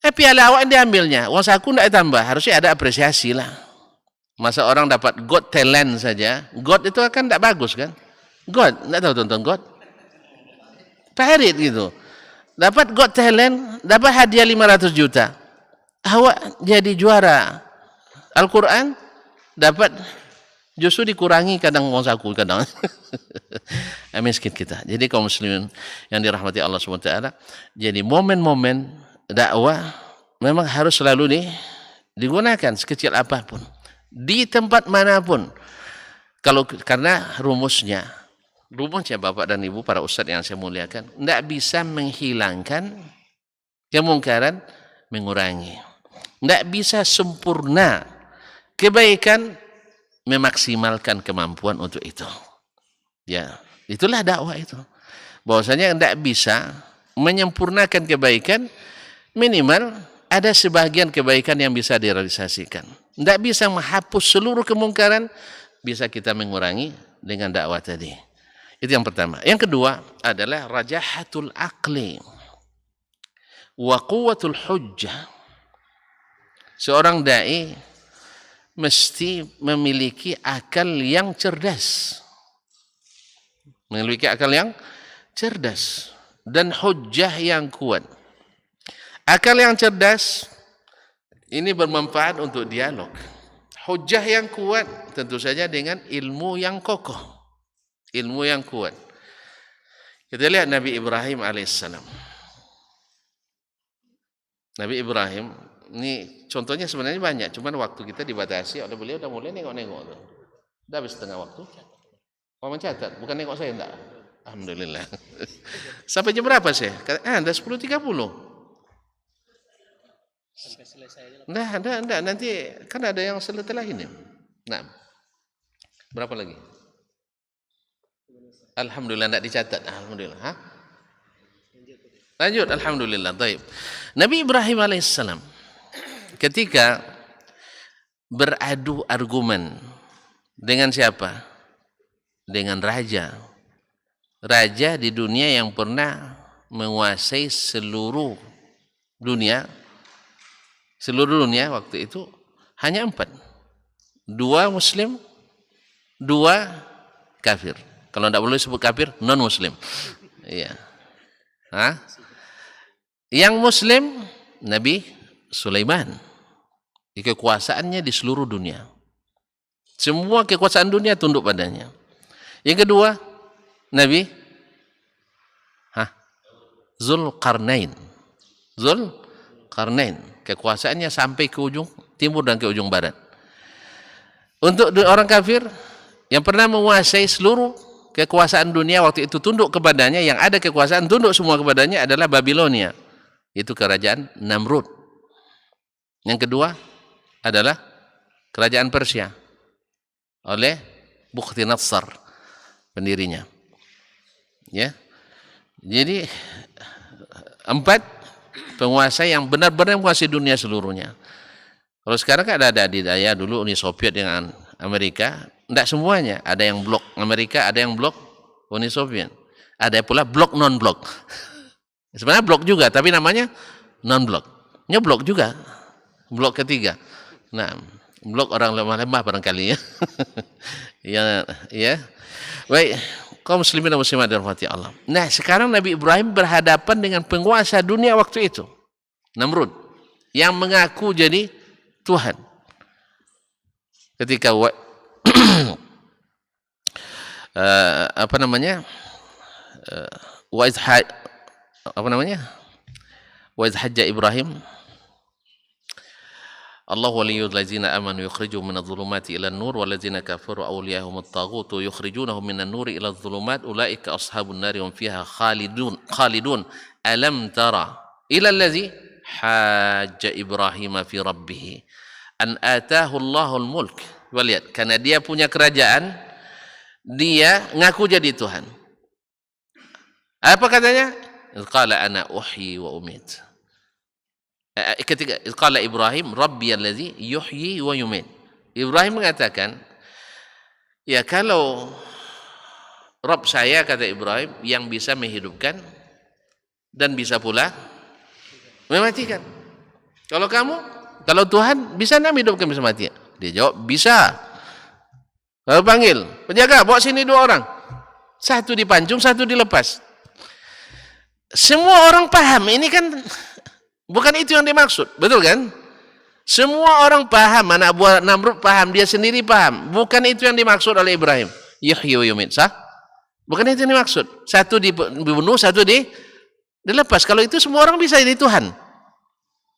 A: Piala awak diambilnya, uang saku tidak tambah, harusnya ada apresiasi lah. Masa orang dapat Got Talent saja, Got itu kan tidak bagus kan? Got, tidak tahu tonton Got? Parit gitu. Dapat Got Talent, dapat hadiah 500 juta. Awak jadi juara Al-Quran, dapat justru dikurangi kadang uang saku, kadang. Miskin kita. Jadi kaum muslimin yang dirahmati Allah SWT, jadi momen-momen dakwah memang harus selalu digunakan sekecil apapun di tempat manapun. Karena rumusnya Bapak dan Ibu para ustadz yang saya muliakan, tidak bisa menghilangkan kemungkaran, mengurangi. Tidak bisa sempurna kebaikan, memaksimalkan kemampuan untuk itu. Ya, itulah dakwah itu. Bahwasanya tidak bisa menyempurnakan kebaikan, minimal ada sebagian kebaikan yang bisa direalisasikan. Tidak bisa menghapus seluruh kemungkaran, bisa kita mengurangi dengan dakwah tadi. Itu yang pertama. Yang kedua adalah rajahatul aqli wa quwwatul hujjah. Seorang dai mesti memiliki akal yang cerdas. memiliki akal yang cerdas dan hujjah yang kuat. Akal yang cerdas ini bermanfaat untuk dialog. Hujjah yang kuat tentu saja dengan ilmu yang kokoh, ilmu yang kuat. Kita lihat Nabi Ibrahim alaihissalam. Nabi Ibrahim ini contohnya sebenarnya banyak, cuman waktu kita dibatasi oleh beliau. Udah mulai nengok-nengok tuh. Udah habis setengah waktu. Mau mencatat, bukan nengok saya enggak. Alhamdulillah. Sampai jam berapa sih? Udah 10.30. Sampai selesai aja. Enggak, nanti kan ada yang setelah ini. Nah. Berapa lagi? Alhamdulillah enggak dicatat. Alhamdulillah. Hah? Lanjut, alhamdulillah. Baik. Nabi Ibrahim alaihissalam ketika beradu argumen dengan siapa? Dengan raja. Raja di dunia yang pernah menguasai seluruh dunia. Seluruh dunia waktu itu hanya 4. 2 muslim, 2 kafir. Kalau tidak boleh sebut kafir, non muslim. Iya. Hah? Yang muslim Nabi Sulaiman. Kekuasaannya di seluruh dunia. Semua kekuasaan dunia tunduk padanya. Yang kedua Nabi Zulkarnain. Zulkarnain. Kekuasaannya sampai ke ujung timur dan ke ujung barat. Untuk orang kafir yang pernah menguasai seluruh kekuasaan dunia waktu itu tunduk kepadanya, yang ada kekuasaan tunduk semua kepadanya adalah Babilonia. Itu kerajaan Namrud. Yang kedua adalah kerajaan Persia oleh Bukhtinasar pendirinya. Ya. Jadi 4 penguasa yang benar-benar menguasai dunia seluruhnya. Kalau sekarang kan ada adidaya, dulu Uni Soviet dengan Amerika, tidak semuanya. Ada yang blok Amerika, ada yang blok Uni Soviet. Ada pula blok non-blok. Sebenarnya blok juga, tapi namanya non-blok. Blok juga. Blok ketiga. Nah, blok orang lemah-lemah barangkali ya. ya. Baik, kaum muslimin dan muslimat dirahmati Allah. Nah, sekarang Nabi Ibrahim berhadapan dengan penguasa dunia waktu itu, Namrud, yang mengaku jadi Tuhan. Ketika wa idh hajja Ibrahim Allah waliyul ladzina amanu yukhrijuhum minadh dhulumati ilan nur wal ladzina kafaru awliyahum at-taghut yukhrijunahum minan nuri iladh dhulumat ulaika ashabun nari hum fiha khalidun alam tara ila alladzi hajja Ibrahim fi rabbih an atahu Allahul mulk. Lihat, karena dia punya kerajaan, dia ngaku jadi Tuhan. Apa katanya? Qala ana uhyi wa umit. Ketika qala Ibrahim rabbiyalladzi yuhyi wa yumit. Ibrahim mengatakan, ya kalau Rabb saya, kata Ibrahim, yang bisa menghidupkan dan bisa pula mematikan. Kalau Tuhan bisa enggak menghidupkan, bisa mati? Dia jawab, bisa. Lalu panggil, penjaga, bawa sini 2 orang. Satu dipancung, satu dilepas. Semua orang paham, ini kan bukan itu yang dimaksud, betul kan? Semua orang paham, anak buah Namrud paham, dia sendiri paham. Bukan itu yang dimaksud oleh Ibrahim. Yuhyi wa yumiit, sah? Bukan itu yang dimaksud. Satu dibunuh, satu dilepas. Kalau itu semua orang bisa jadi Tuhan.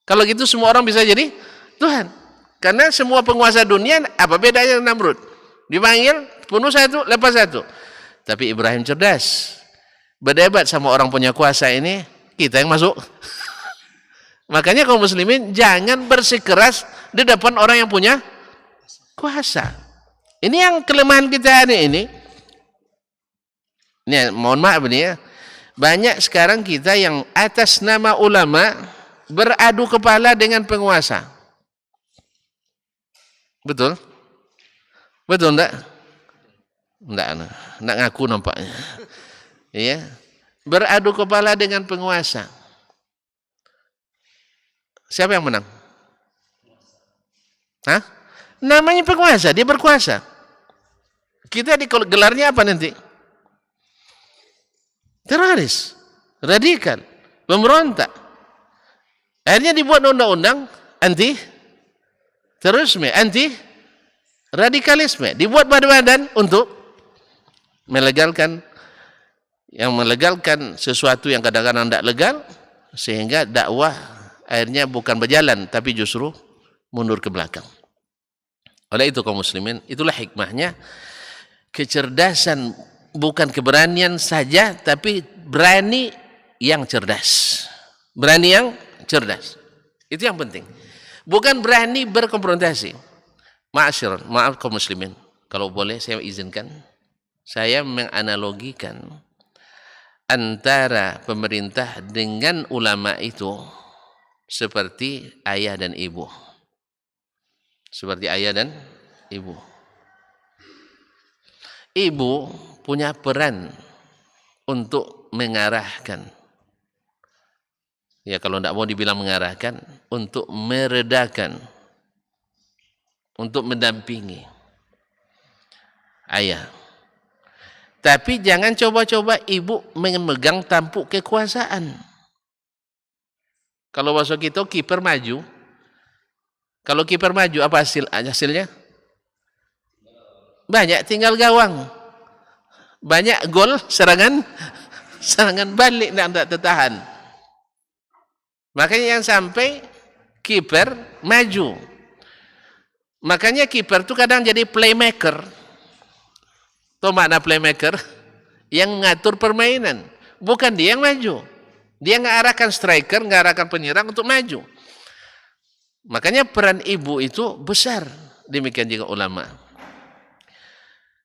A: Kalau gitu semua orang bisa jadi Tuhan. Karena semua penguasa dunia, apa bedanya dengan Namrud? Dipanggil, bunuh satu, lepas satu. Tapi Ibrahim cerdas. Berdebat sama orang punya kuasa ini, kita yang masuk. Makanya kaum muslimin jangan bersikeras di depan orang yang punya kuasa. Ini yang kelemahan kita ini. Ini mohon maaf ini ya. Banyak sekarang kita yang atas nama ulama beradu kepala dengan penguasa. Betul? Betul enggak? Enggak ngaku nampaknya. Iya. Beradu kepala dengan penguasa. Siapa yang menang? Hah? Namanya penguasa, dia berkuasa. Kita di gelarnya apa nanti? teroris, radikal, pemberontak. Akhirnya dibuat undang-undang anti terorisme, anti radikalisme, dibuat badan-badan untuk melegalkan sesuatu yang kadang-kadang tidak legal, sehingga dakwah akhirnya bukan berjalan tapi justru mundur ke belakang. Oleh itu kaum muslimin, itulah hikmahnya kecerdasan, bukan keberanian saja, tapi berani yang cerdas. Berani yang cerdas. Itu yang penting. Bukan berani berkonfrontasi. Maaf kaum muslimin, kalau boleh saya izinkan, saya menganalogikan antara pemerintah dengan ulama itu seperti ayah dan ibu. Seperti ayah dan ibu. Ibu punya peran untuk mengarahkan. Ya kalau tidak mau dibilang mengarahkan, untuk meredakan, untuk mendampingi ayah. Tapi jangan coba-coba ibu memegang tampuk kekuasaan. Kalau bahasa kita kiper maju. Kalau kiper maju apa hasilnya? Banyak tinggal gawang. Banyak gol, serangan balik tidak tertahan. Makanya yang sampai kiper maju. Makanya kiper itu kadang jadi playmaker. Tahu makna playmaker? Yang mengatur permainan. Bukan dia yang maju. Dia mengarahkan striker, mengarahkan penyerang untuk maju. Makanya peran ibu itu besar. Demikian juga ulama.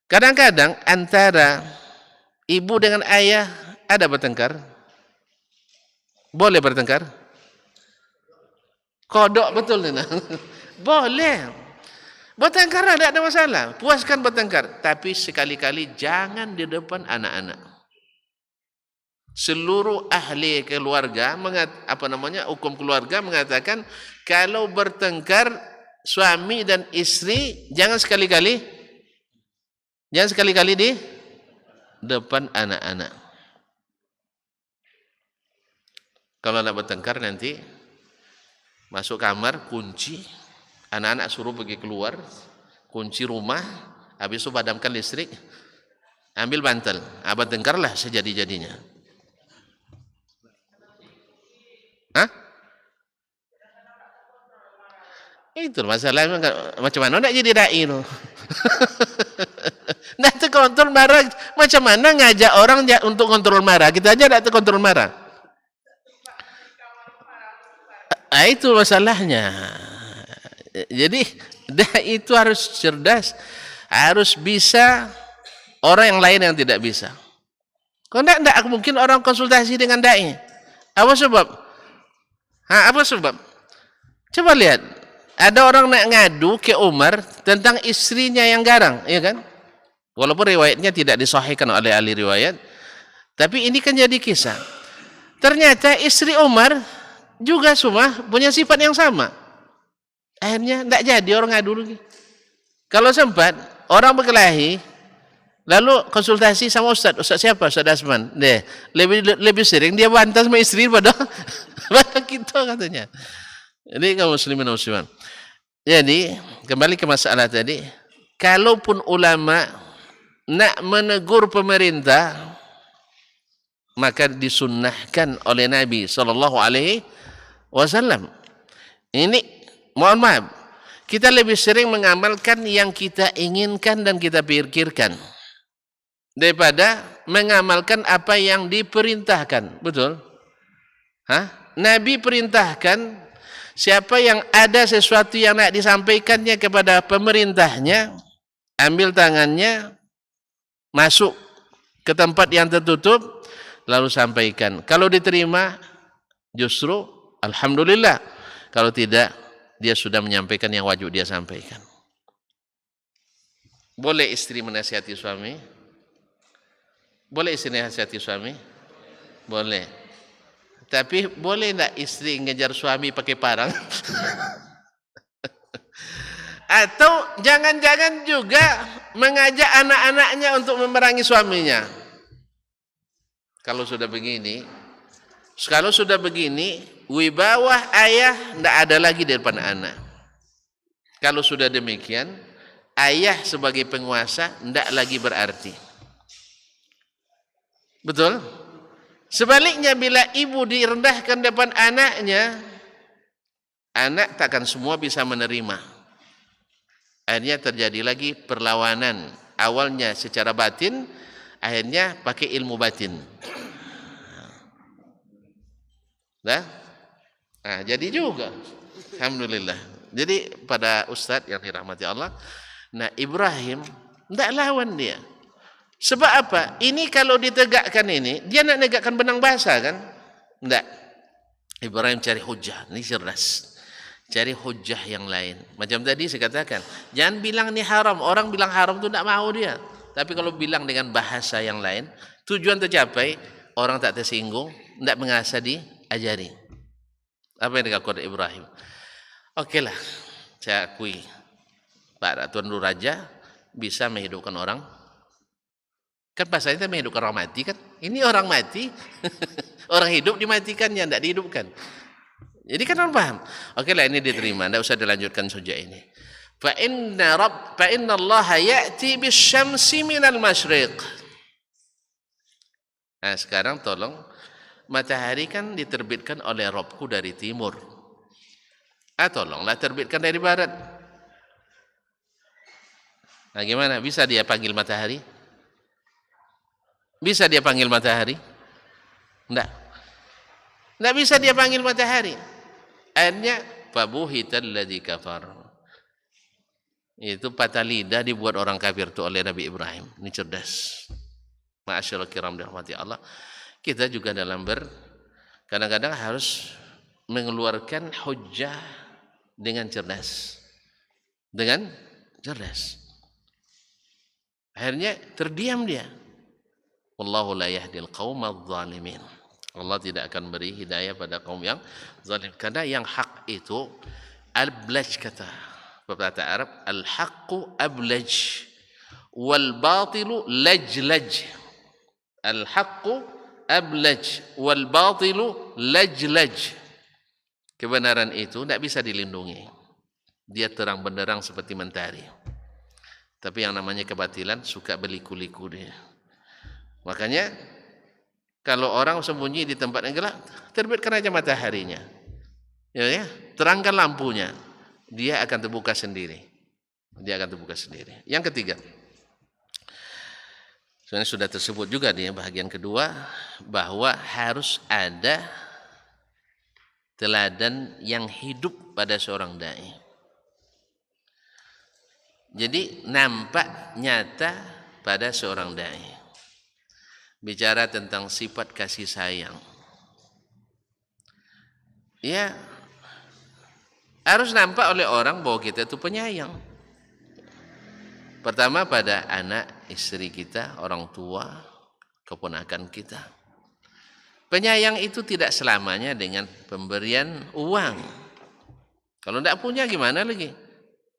A: Kadang-kadang antara ibu dengan ayah ada bertengkar. Boleh bertengkar? Kodok betul ni. Boleh. Bertengkar tidak ada masalah. Puaskan bertengkar. Tapi sekali-kali jangan di depan anak-anak. Seluruh ahli keluarga, hukum keluarga mengatakan kalau bertengkar suami dan istri jangan sekali-kali di depan anak-anak. Kalau nak bertengkar nanti masuk kamar, kunci, anak-anak suruh pergi keluar, kunci rumah, habis itu padamkan listrik, ambil bantal, bertengkarlah sejadi-jadinya. Hah? Itu masalah, macam mana nak jadi dai tu? Nak terkontrol marah, macam mana ngajak orang untuk kontrol marah? Kita aja tak terkontrol marah. Itu masalahnya. Jadi dai itu harus cerdas, harus bisa orang yang lain yang tidak bisa. Kalau tidak mungkin orang konsultasi dengan dai. Apa sebab? Apa sebab? Coba lihat, ada orang nak ngadu ke Umar tentang istrinya yang garang, ya kan? Walaupun riwayatnya tidak disahihkan oleh ahli riwayat, tapi ini kan jadi kisah. Ternyata istri Umar juga semua punya sifat yang sama. Akhirnya tidak jadi orang ngadu lagi. Kalau sempat orang berkelahi, lalu konsultasi sama Ustaz siapa? Ustaz Asman. Lebih sering dia bantah sama istri pada kita katanya. Jadi kaum muslimin dan muslimat. Jadi kembali ke masalah tadi, kalaupun ulama nak menegur pemerintah, maka disunnahkan oleh Nabi SAW. Ini mohon maaf, kita lebih sering mengamalkan yang kita inginkan dan kita pikirkan daripada mengamalkan apa yang diperintahkan. Betul? Nabi perintahkan siapa yang ada sesuatu yang nak disampaikannya kepada pemerintahnya, ambil tangannya, masuk ke tempat yang tertutup, lalu sampaikan. Kalau diterima, justru alhamdulillah. Kalau tidak, dia sudah menyampaikan yang wajib dia sampaikan. Boleh istri menasihati suami? Boleh istri menasihati suami? Boleh. Tapi boleh tak istri ngejar suami pakai parang? Atau jangan-jangan juga mengajak anak-anaknya untuk memerangi suaminya. Kalau sudah begini, wibawa ayah tidak ada lagi di depan anak. Kalau sudah demikian, ayah sebagai penguasa tidak lagi berarti. Betul? Sebaliknya bila ibu direndahkan depan anaknya, anak takkan semua bisa menerima. Akhirnya terjadi lagi perlawanan. Awalnya secara batin, akhirnya pakai ilmu batin. Nah, jadi juga. Alhamdulillah. Jadi pada ustadz yang dirahmati Allah, nah Ibrahim tidak lawan dia. Sebab apa? Ini kalau ditegakkan ini, dia nak negakkan benang basah kan? Tidak. Ibrahim cari hujah, ini cerdas. Cari hujah yang lain. Macam tadi saya katakan, jangan bilang ini haram. Orang bilang haram itu tidak mau dia. Tapi kalau bilang dengan bahasa yang lain, tujuan tercapai, orang tak tersinggung, tidak mengasah diajari. Apa yang dikatakan Ibrahim? Okelah, saya akui Pak Tuan Guru Raja bisa menghidupkan orang. Kan pasalnya menghidupkan orang mati kan? Ini orang mati, orang hidup dimatikannya, tidak dihidupkan. Jadi kan orang paham. Okelah, ini diterima, tidak usah dilanjutkan saja ini. Fa inna Allah ya'ti bisyamsi minal masyriq. Nah, sekarang tolong, matahari kan diterbitkan oleh Robku dari timur. Tolonglah terbitkan dari barat. Nah, gimana? Bisa dia panggil matahari? Bisa dia panggil matahari? Enggak. Enggak bisa dia panggil matahari. Akhirnya fabuhital ladzi kafar. Itu patah lidah dibuat orang kafir itu oleh Nabi Ibrahim. Ini cerdas. Ma'asyiral kiram dirahmati Allah. Kita juga dalam kadang-kadang harus mengeluarkan hujjah dengan cerdas. Dengan cerdas. Akhirnya terdiam dia. Wallahu la yahdil qaumadz zalimin. Allah tidak akan beri hidayah pada kaum yang zalim. Karena yang hak itu ablaj, kata pepatah Arab, al-haqqu ablaj wal batilu lajlaj. Al-haqqu ablaj wal batilu lajlaj. Kebenaran itu tidak bisa dilindungi. Dia terang benderang seperti mentari. Tapi yang namanya kebatilan suka berliku-liku dia. Makanya kalau orang sembunyi di tempat yang gelap, terbitkan aja mataharinya. Ya, terangkan lampunya. Dia akan terbuka sendiri. Yang ketiga, sebenarnya sudah tersebut juga di bagian kedua, bahwa harus ada teladan yang hidup pada seorang dai. Jadi nampak nyata pada seorang dai. Bicara tentang sifat kasih sayang. Ya, harus nampak oleh orang bahwa kita itu penyayang. Pertama pada anak, istri kita, orang tua, keponakan kita. Penyayang itu tidak selamanya dengan pemberian uang. Kalau tidak punya gimana lagi?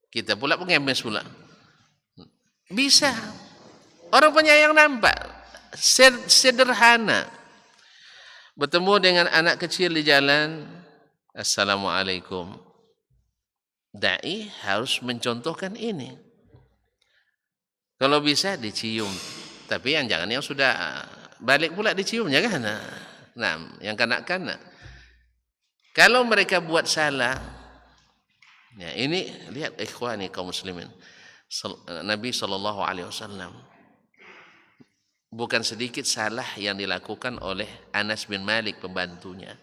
A: Kita pula pengemis pula. Bisa. Orang penyayang nampak. Sederhana. Bertemu dengan anak kecil di jalan, Assalamualaikum. Dai harus mencontohkan ini. Kalau bisa dicium, tapi jangan yang sudah balik pula diciumnya kan. Nah, yang kanak-kanak. Kalau mereka buat salah, ya ini lihat ikhwani kaum muslimin. Nabi SAW bukan sedikit salah yang dilakukan oleh Anas bin Malik, pembantunya.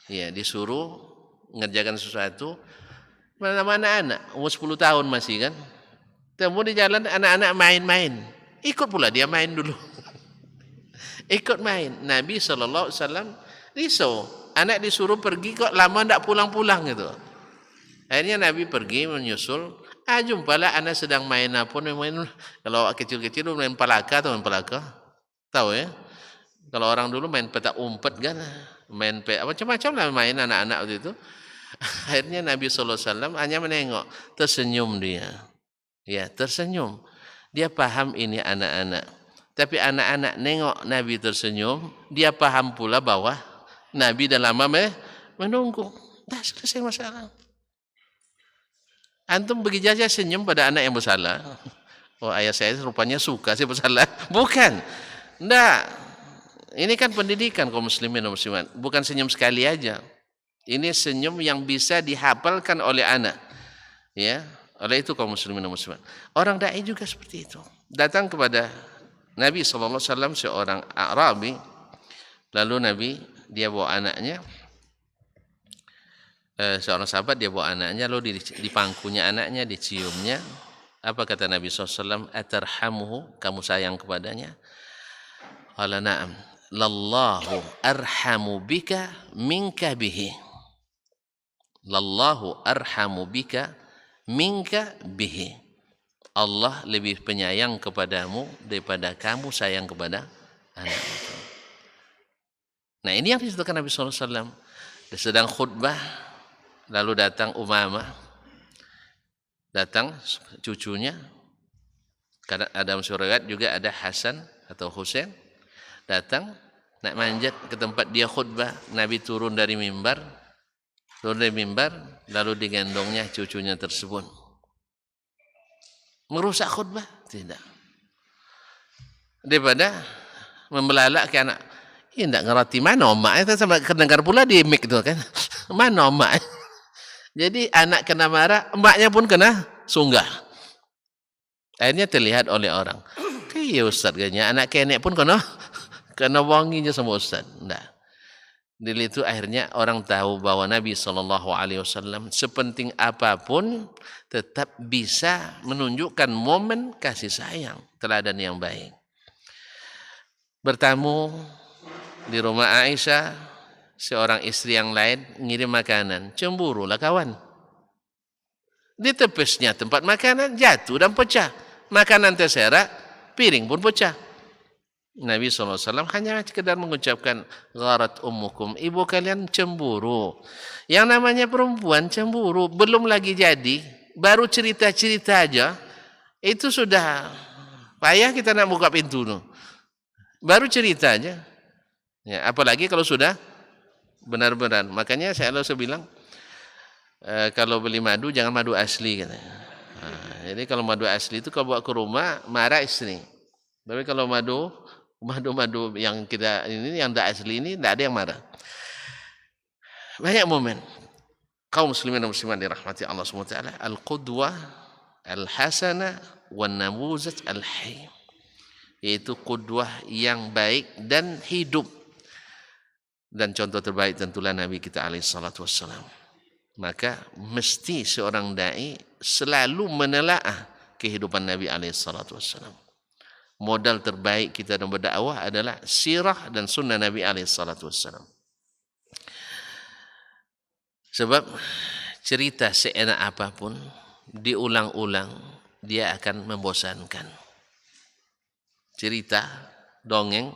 A: Ya, disuruh ngerjakan sesuatu, mana-mana anak, umur 10 tahun masih kan. Temu di jalan anak-anak main-main. Ikut pula dia main dulu. Ikut main. Nabi SAW risau. Anak disuruh pergi kok lama tidak pulang-pulang gitu. Akhirnya Nabi pergi menyusul. Jumpalah anak sedang main apa, main, kalau kecil-kecil main palaka atau main palaka, tahu ya? Kalau orang dulu main petak umpet kan, main macam-macam lah main anak-anak waktu itu. Akhirnya Nabi SAW hanya menengok, tersenyum dia, ya tersenyum. Dia paham ini anak-anak. Tapi anak-anak nengok Nabi tersenyum, dia paham pula bahwa Nabi dah lama menunggu. Dah selesai masalah. Antum pergi saja senyum pada anak yang bersalah. Oh, ayah saya rupanya suka saya bersalah. Bukan. Enggak. Ini kan pendidikan kaum muslimin dan muslimat. Bukan senyum sekali aja. Ini senyum yang bisa dihafalkan oleh anak. Ya, oleh itu kaum muslimin dan muslimat. Orang dai juga seperti itu. Datang kepada Nabi SAW seorang Arabi. Lalu Nabi dia bawa anaknya. Seorang sahabat dia bawa anaknya, lalu di pangkunya anaknya, diciumnya. Apa kata Nabi SAW? Atarhamuhu, kamu sayang kepadanya? Qala na'am. Lallahu arhamu bika minka bihi. Lallahu arhamu bika minka bihi. Allah lebih penyayang kepadamu daripada kamu sayang kepada anak itu. Nah, ini yang disebutkan Nabi SAW. Dia sedang khutbah. Lalu datang Umamah, datang cucunya, karena ada riwayat juga ada Hasan atau Husain, datang nak manjat ke tempat dia khutbah. Nabi turun dari mimbar, lalu digendongnya cucunya tersebut. Merusak khutbah? Tidak. Daripada membelalak ke anak, ini tidak ngerti mana omak, itu sampai kedengar pula di mic itu kan, mana omak. Jadi anak kena marah, emaknya pun kena sunggah. Akhirnya terlihat oleh orang. Kayak Ustaz kayaknya anak kenek pun kena wanginya sama Ustaz. Nah, dari itu akhirnya orang tahu bahwa Nabi SAW sepenting apapun tetap bisa menunjukkan momen kasih sayang, teladan yang baik. Bertamu di rumah Aisyah, seorang istri yang lain ngirim makanan, cemburulah kawan. Di tepesnya tempat makanan jatuh dan pecah. Makanan terserak, piring pun pecah. Nabi SAW hanya sekedar mengucapkan gharat ummukum, ibu kalian cemburu. Yang namanya perempuan cemburu, belum lagi jadi, baru cerita-cerita aja, itu sudah payah kita nak buka pintu. Baru cerita aja. Ya, apalagi kalau sudah benar-benar. Makanya saya selalu bilang, kalau beli madu jangan madu asli katanya. Jadi kalau madu asli itu kalau bawa ke rumah marah istri. Tapi kalau madu yang kita ini yang tidak asli ini tidak ada yang marah. Banyak momen kaum muslimin dan muslimat dirahmati Allah SWT. Al-qudwah al-hasanah wan namuzaj al-hayy, yaitu qudwah yang baik dan hidup. Dan contoh terbaik tentulah Nabi kita alaihissalatu wassalam. Maka mesti seorang da'i selalu menelaah kehidupan Nabi alaihissalatu wassalam. Modal terbaik kita dalam berdakwah adalah sirah dan sunnah Nabi alaihissalatu wassalam. Sebab cerita seenak apapun diulang-ulang dia akan membosankan. Cerita, dongeng,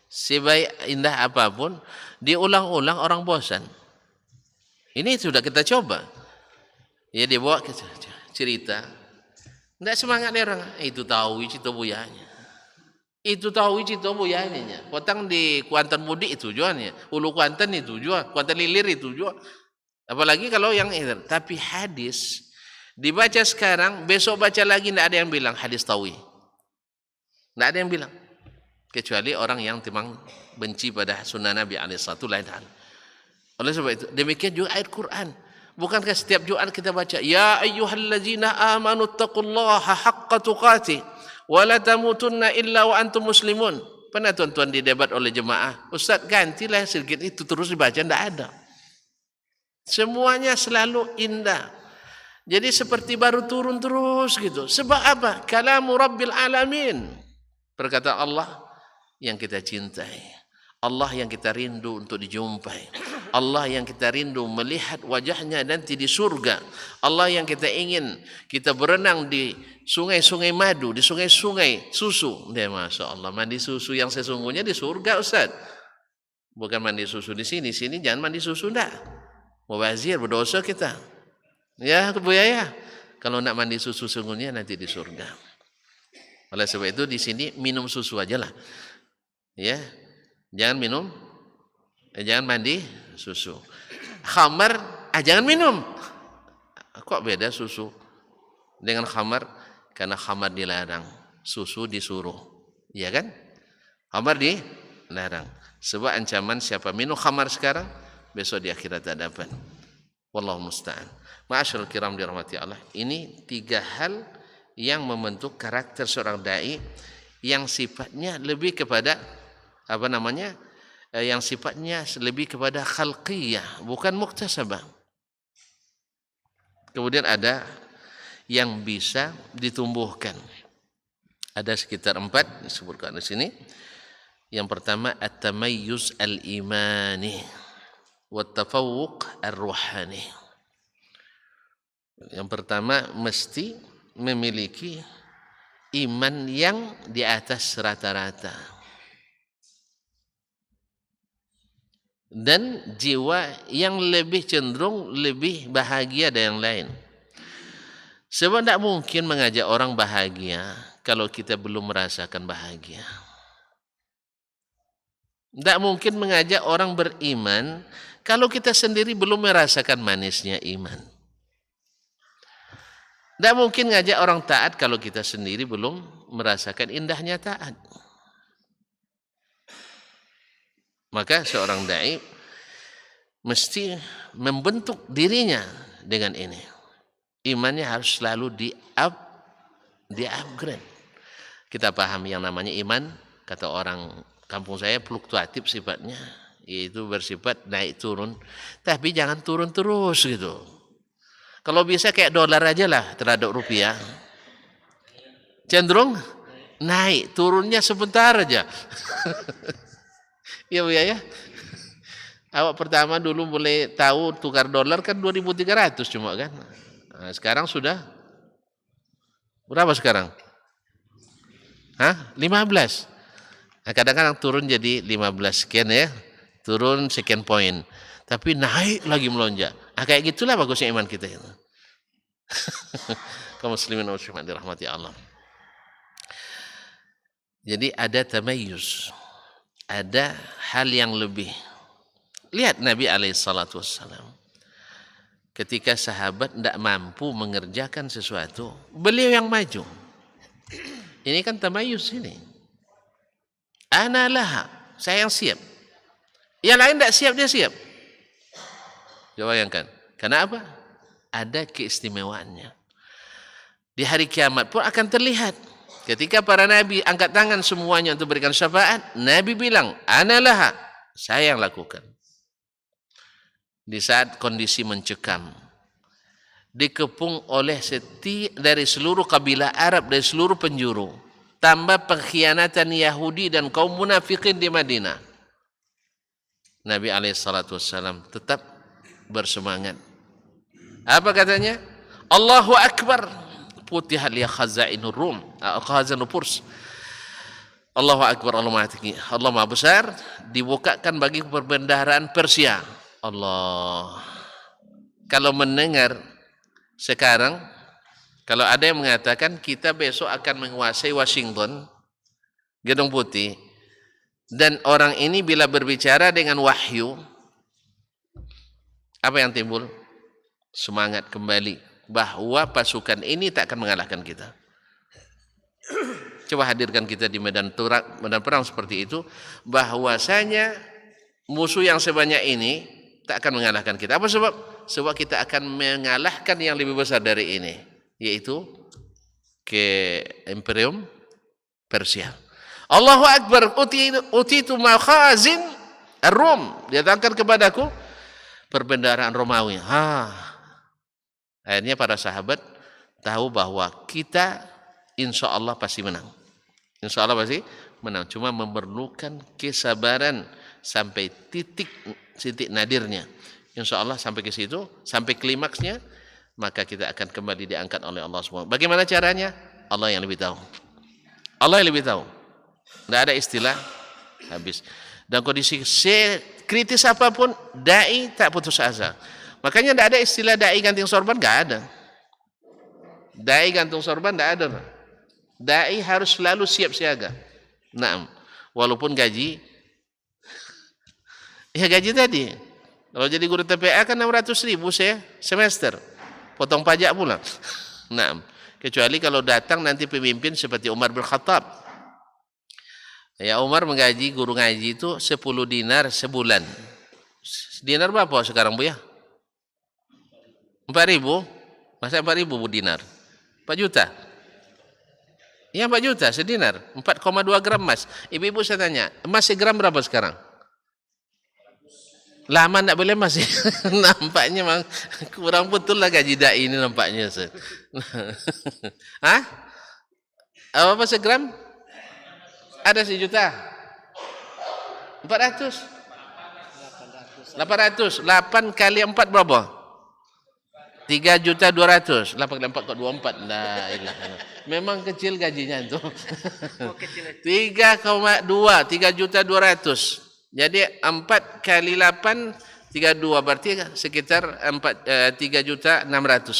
A: sebaik indah apapun diulang-ulang orang bosan. Ini sudah kita coba. Ya dibawa ke cerita. Tidak semangat orang. Itu tahu cerita buyanya. Itu tahu cerita buyanya. Potang di Kuantan Mudik itu tujuannya. Ulu Kuantan itu tujuan. Kuantan Lilir itu tujuan. Apalagi kalau yang itu. Tapi hadis dibaca sekarang, besok baca lagi tidak ada yang bilang hadis tawi. Tidak ada yang bilang. Kecuali orang yang memang benci pada sunnah Nabi alaihissalatu lain hal. Oleh sebab itu, demikian juga ayat Quran. Bukankah setiap Jumat kita baca, ya ayyuhallazina amanu taqullaha haqqa tuqatih wa la tamutunna illa wa antum muslimun. Pernah tuan-tuan didebat oleh jemaah, Ustaz gantilah sedikit itu terus dibaca, tidak ada. Semuanya selalu indah. Jadi seperti baru turun terus gitu. Sebab apa? Kalamu Rabbil Alamin. Perkataan Allah yang kita cintai, Allah yang kita rindu untuk dijumpai, Allah yang kita rindu melihat wajahnya nanti di surga, Allah yang kita ingin kita berenang di sungai-sungai madu, di sungai-sungai susu. Masya Allah, mandi susu yang sesungguhnya di surga Ustaz. Bukan mandi susu di sini jangan mandi susu enggak. Mubazir, berdosa kita. Ya Bu Yaya, kalau nak mandi susu sesungguhnya nanti di surga. Oleh sebab itu di sini minum susu aja lah. Ya. Jangan mandi susu. Khamar, jangan minum. Kok beda susu dengan khamar? Karena khamar dilarang, susu disuruh. Iya kan? Khamar dilarang. Sebab ancaman siapa minum khamar sekarang, besok di akhirat tak dapat. Wallahu musta'an. Ma'asyiral kiram dirahmati Allah. Ini 3 hal yang membentuk karakter seorang dai yang sifatnya lebih kepada yang sifatnya lebih kepada khalqiyah, bukan muktasabah. Kemudian ada yang bisa ditumbuhkan. Ada sekitar 4 disebutkan di sini. Yang pertama at-tamayyuz al-imani wa tafawuq ar-ruhani. Yang pertama mesti memiliki iman yang di atas rata-rata dan jiwa yang lebih cenderung lebih bahagia dari yang lain. Sebab tidak mungkin mengajak orang bahagia kalau kita belum merasakan bahagia. Tidak mungkin mengajak orang beriman kalau kita sendiri belum merasakan manisnya iman. Tidak mungkin ngajak orang taat kalau kita sendiri belum merasakan indahnya taat. Maka seorang dai mesti membentuk dirinya dengan ini. Imannya harus selalu di-upgrade. Kita paham yang namanya iman, kata orang kampung saya fluktuatif sifatnya, yaitu bersifat naik turun, tapi jangan turun terus gitu. Kalau bisa kayak dolar aja lah terhadap rupiah, cenderung naik, turunnya sebentar aja. Iya Bu ya. Awak pertama dulu boleh tahu tukar dolar kan 2.300 cuma kan. Nah, sekarang sudah berapa sekarang? 15. Nah, kadang-kadang turun jadi 15 sekian ya. Turun sekian poin. Tapi naik lagi melonjak. Nah, kayak gitulah bagusnya iman kita itu. Kaum muslimin wa muslimat dirahmati Allah. Jadi ada tamayyuz. Ada hal yang lebih. Lihat Nabi alaihissalatu wassalam. Ketika sahabat tidak mampu mengerjakan sesuatu, beliau yang maju. Ini kan tamayyuz ini. Ana laha, saya yang siap. Yang lain tidak siap, dia siap. Coba bayangkan. Kenapa? Ada keistimewaannya. Di hari kiamat pun akan terlihat. Ketika para nabi angkat tangan semuanya untuk berikan syafaat, Nabi bilang, ana laha, saya yang lakukan. Di saat kondisi mencekam, dikepung oleh dari seluruh kabilah Arab, dari seluruh penjuru, tambah pengkhianatan Yahudi dan kaum munafikin di Madinah, Nabi alaihissalam tetap bersemangat. Apa katanya? Allahu Akbar, putihat liya khazainur Rum, khazanul Furs. Allahu Akbar, Allah Maha Besar, dibukakan bagi perbendaharaan Persia. Allah. Kalau mendengar sekarang, kalau ada yang mengatakan kita besok akan menguasai Washington, Gedung Putih, dan orang ini bila berbicara dengan wahyu, apa yang timbul? Semangat kembali bahwa pasukan ini tak akan mengalahkan kita. Coba hadirkan kita di medan perang seperti itu, bahwasanya musuh yang sebanyak ini tak akan mengalahkan kita. Apa sebab? Sebab kita akan mengalahkan yang lebih besar dari ini, yaitu ke Imperium Persia. Allahu Akbar, utitu makhazin ar-Rum, didatangkan kepadaku perbendaharaan Romawi. Akhirnya para sahabat tahu bahwa kita insya Allah pasti menang. Insya Allah pasti menang. Cuma memerlukan kesabaran sampai titik nadirnya. Insya Allah sampai ke situ, sampai klimaksnya, maka kita akan kembali diangkat oleh Allah SWT. Bagaimana caranya? Allah yang lebih tahu. Allah yang lebih tahu. Tidak ada istilah habis. Dan kondisi kritis apapun, dai tak putus asa. Makanya tidak ada istilah dai gantung sorban, tidak ada. Dai gantung sorban tidak ada. Dai harus selalu siap siaga. Naam. Walaupun gaji, ya gaji tadi. Kalau jadi guru TPA kan 600.000 semester. Potong pajak pula. Naam. Kecuali kalau datang nanti pemimpin seperti Umar bin Khattab. Ya, Umar menggaji guru ngaji itu 10 dinar sebulan. Dinar berapa sekarang Bu ya? 4.000? Masa 4.000 Bu dinar? 4 juta? Iya 4 juta sedinar. 4,2 gram emas. Ibu-ibu saya tanya, emas segram berapa sekarang? Lama enggak boleh emas. Nampaknya memang kurang betul lah gaji dai ini nampaknya. Hah? Apa segram? Ada 1 juta? 400? 800. 8 kali 4 berapa? 3.200.000. 8 kali 4 kok 24. Nah, memang kecil gajinya itu. 3,2, 3.200.000. Jadi 4 kali 8 32 berarti sekitar 3.600.000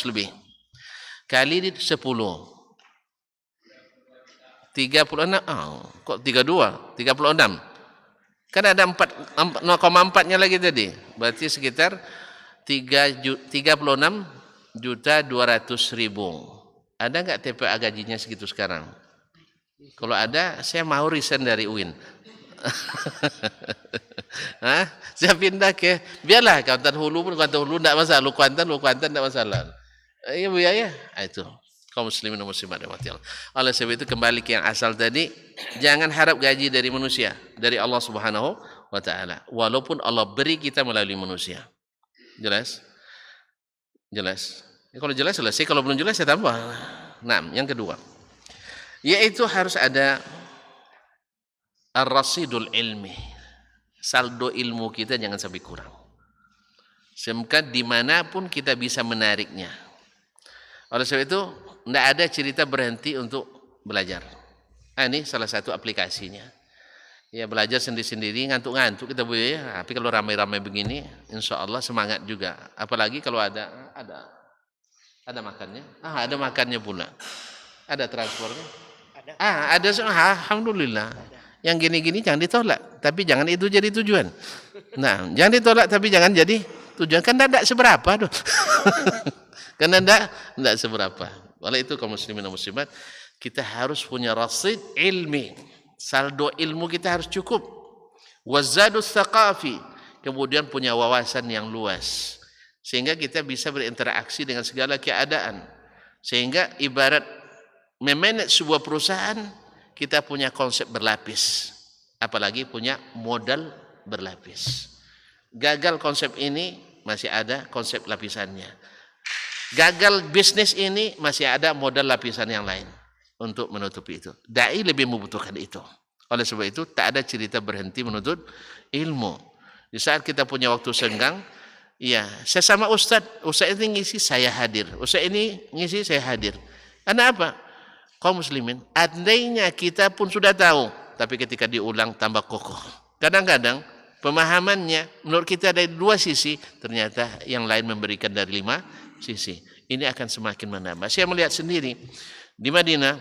A: lebih. Kali 10. 36. Kok 32? 36. Kan ada 0,4-nya lagi tadi. Berarti sekitar 36.200.000. Ada enggak TPA gajinya segitu sekarang? Kalau ada, saya mau resign dari UIN. Saya pindah ke, biarlah Kuantan Hulu pun Kuantan Hulu enggak masalah, lu Kuantan enggak masalah. Iya Bu ya. Itu kaum muslimin dan muslimat rahmatillah. Oleh sebab itu kembali ke yang asal tadi, jangan harap gaji dari manusia, dari Allah Subhanahu wa taala. Walaupun Allah beri kita melalui manusia. Jelas? Jelas. Kalau jelas selesai, kalau belum jelas saya tambah. Nah, yang kedua, yaitu harus ada ar-rasidul ilmi. Saldo ilmu kita jangan sampai kurang. Semka dimanapun kita bisa menariknya. Oleh sebab itu, tidak ada cerita berhenti untuk belajar. Ini salah satu aplikasinya. Ya, belajar sendiri-sendiri, ngantuk-ngantuk kita boleh ya. Tapi kalau ramai-ramai begini, insya Allah semangat juga. Apalagi kalau ada makannya. Ada makannya pula. Ada transportnya. Ada. Alhamdulillah. Yang gini-gini jangan ditolak, tapi jangan itu jadi tujuan. Nah, jangan ditolak tapi jangan jadi tujuan. Kan tidak seberapa tuh. Kan tidak seberapa. Oleh itu kaum muslimin dan muslimat, kita harus punya rasid ilmi. Saldo ilmu kita harus cukup. Wazadus tsaqafi, kemudian punya wawasan yang luas. Sehingga kita bisa berinteraksi dengan segala keadaan. Sehingga ibarat memanage sebuah perusahaan, kita punya konsep berlapis, apalagi punya modal berlapis. Gagal konsep ini, masih ada konsep lapisannya. Gagal bisnis ini, masih ada modal lapisan yang lain untuk menutupi itu. Dai lebih membutuhkan itu. Oleh sebab itu, tak ada cerita berhenti menuntut ilmu. Di saat kita punya waktu senggang, ya, saya sama Ustaz ini ngisi, saya hadir. Ustaz ini ngisi, saya hadir. Karena apa? Kaum muslimin, andainya kita pun sudah tahu, tapi ketika diulang tambah kokoh. Kadang-kadang pemahamannya menurut kita dari 2 sisi, ternyata yang lain memberikan dari 5 sisi. Ini akan semakin menambah. Saya melihat sendiri di Madinah,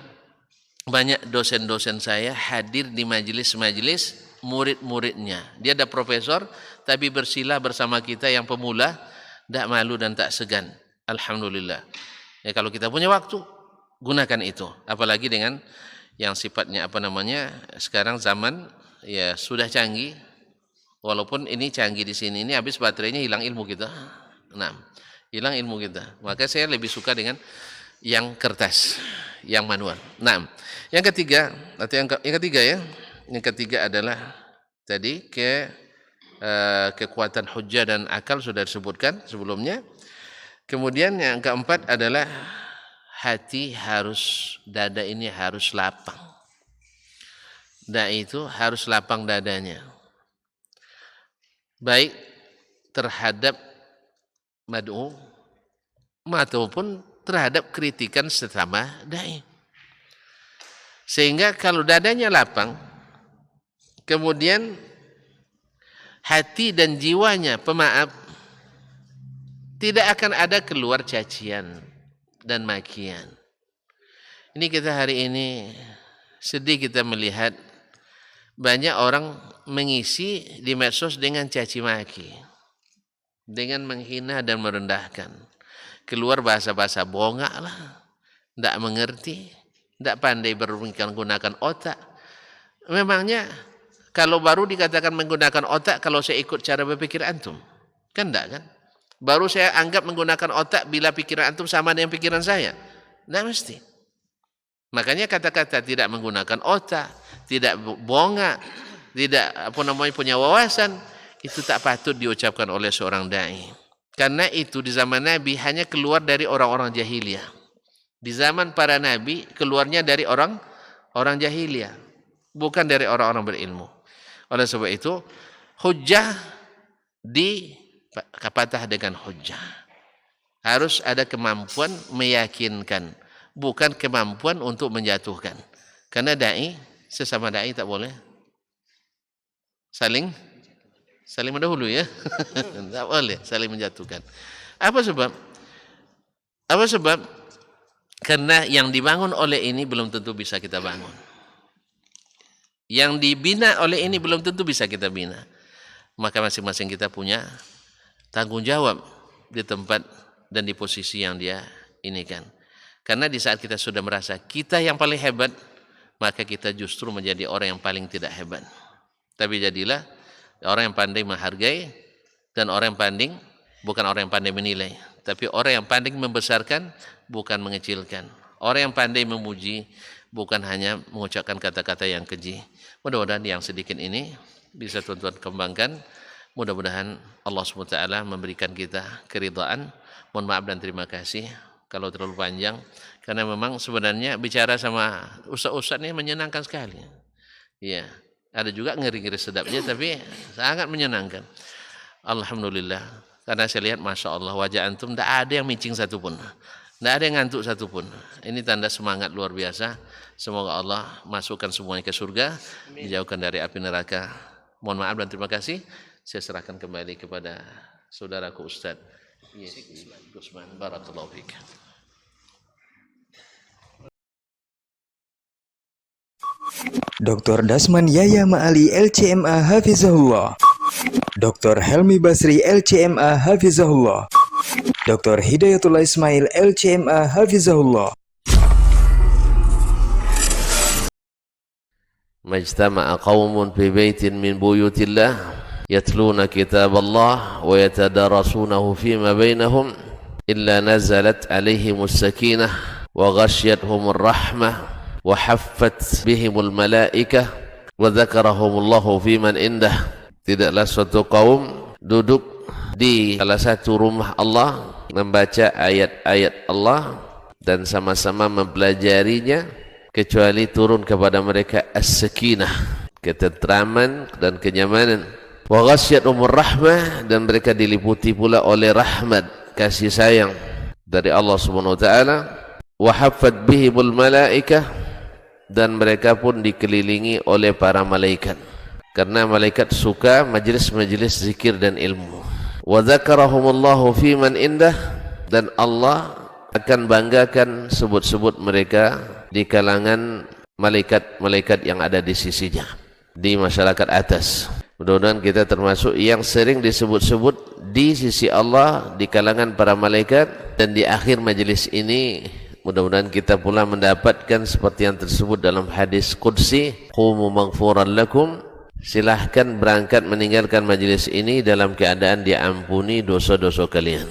A: banyak dosen-dosen saya hadir di majelis-majelis murid-muridnya. Dia ada profesor, tapi bersila bersama kita yang pemula, tidak malu dan tak segan. Alhamdulillah. Ya, kalau kita punya waktu, gunakan itu, apalagi dengan yang sifatnya sekarang zaman ya sudah canggih. Walaupun ini canggih di sini, ini habis baterainya hilang ilmu kita. Nah, hilang ilmu kita. Maka saya lebih suka dengan yang kertas, yang manual. Nah, yang ketiga atau yang ketiga ya, yang ketiga adalah tadi kekuatan hujjah dan akal sudah disebutkan sebelumnya. Kemudian yang keempat adalah dada ini harus lapang. Dai itu harus lapang dadanya. Baik terhadap mad'u maupun terhadap kritikan sesama dai. Sehingga kalau dadanya lapang, kemudian hati dan jiwanya pemaaf, tidak akan ada keluar cacian dan makian. Ini kita hari ini sedih kita melihat banyak orang mengisi di medsos dengan caci maki, dengan menghina dan merendahkan. Keluar bahasa-bahasa bongak lah, tidak mengerti, tidak pandai menggunakan otak. Memangnya kalau baru dikatakan menggunakan otak kalau saya ikut cara berpikir antum? Kan enggak kan? Baru saya anggap menggunakan otak bila pikiran antum sama dengan pikiran saya? Tidak mesti. Makanya kata-kata tidak menggunakan otak, tidak bongak, tidak punya wawasan, itu tak patut diucapkan oleh seorang dai. Karena itu di zaman Nabi hanya keluar dari orang-orang jahiliyah. Di zaman para nabi keluarnya dari orang jahiliyah, bukan dari orang-orang berilmu. Oleh sebab itu hujjah dipatah dengan hujjah. Harus ada kemampuan meyakinkan, bukan kemampuan untuk menjatuhkan. Karena dai, sesama dai tak boleh saling mendahului ya. Tak boleh saling menjatuhkan. Apa sebab? Karena yang dibangun oleh ini belum tentu bisa kita bangun. Yang dibina oleh ini belum tentu bisa kita bina. Maka masing-masing kita punya tanggung jawab di tempat dan di posisi yang dia inikan. Karena di saat kita sudah merasa kita yang paling hebat, maka kita justru menjadi orang yang paling tidak hebat. Tapi jadilah orang yang pandai menghargai, dan orang yang pandai bukan orang yang pandai menilai, tapi orang yang pandai membesarkan, bukan mengecilkan. Orang yang pandai memuji, bukan hanya mengucapkan kata-kata yang keji. Mudah-mudahan yang sedikit ini bisa tuan-tuan kembangkan. Mudah-mudahan Allah SWT memberikan kita keridhaan. Mohon maaf dan terima kasih kalau terlalu panjang, karena memang sebenarnya bicara sama ustaz-ustaz ini menyenangkan sekali. Ya, ada juga ngeri-ngeri sedapnya, tapi sangat menyenangkan. Alhamdulillah, karena saya lihat Masya Allah wajah antum tidak ada yang micing satupun, tidak ada yang ngantuk satupun. Ini tanda semangat luar biasa. Semoga Allah masukkan semuanya ke surga, dijauhkan dari api neraka. Mohon maaf dan terima kasih. Saya serahkan kembali kepada saudaraku Ustaz Gusman. Barakallahu fiik.
B: Dr. Dasman Yaya Ma'ali LCMA Hafizahullah, Dr. Helmi Basri LCMA Hafizahullah, Dr. Hidayatullah Ismail LCMA Hafizahullah.
A: Majtama'a qaumun fi baitin min buyutillah yatluna kitaballah wa yatadarasunahu fima bainahum illa nazalat alaihimus sakinah wa ghasyiyatuhumur rahmah wa haffat bihimul malaikah wa dzakarahumullahu fiman indah. Tidaklah suatu kaum duduk di salah satu rumah Allah membaca ayat-ayat Allah dan sama-sama mempelajarinya, kecuali turun kepada mereka as-sakinah, ketentraman dan kenyamanan. Wa ghasyiyatuhumur rahmah, dan mereka diliputi pula oleh rahmat, kasih sayang dari Allah Subhanahu wa taala. Wa haffat bihimul malaikah, dan mereka pun dikelilingi oleh para malaikat, karena malaikat suka majlis-majlis zikir dan ilmu. Wa dzakarahumullahu fiman indah, dan Allah akan banggakan sebut-sebut mereka di kalangan malaikat-malaikat yang ada di sisinya, di masyarakat atas. Mudah-mudahan kita termasuk yang sering disebut-sebut di sisi Allah, di kalangan para malaikat. Dan di akhir majlis ini mudah-mudahan kita pula mendapatkan seperti yang tersebut dalam hadis qudsi, qumu maghfuran lakum, silahkan berangkat meninggalkan majlis ini dalam keadaan diampuni dosa-dosa kalian.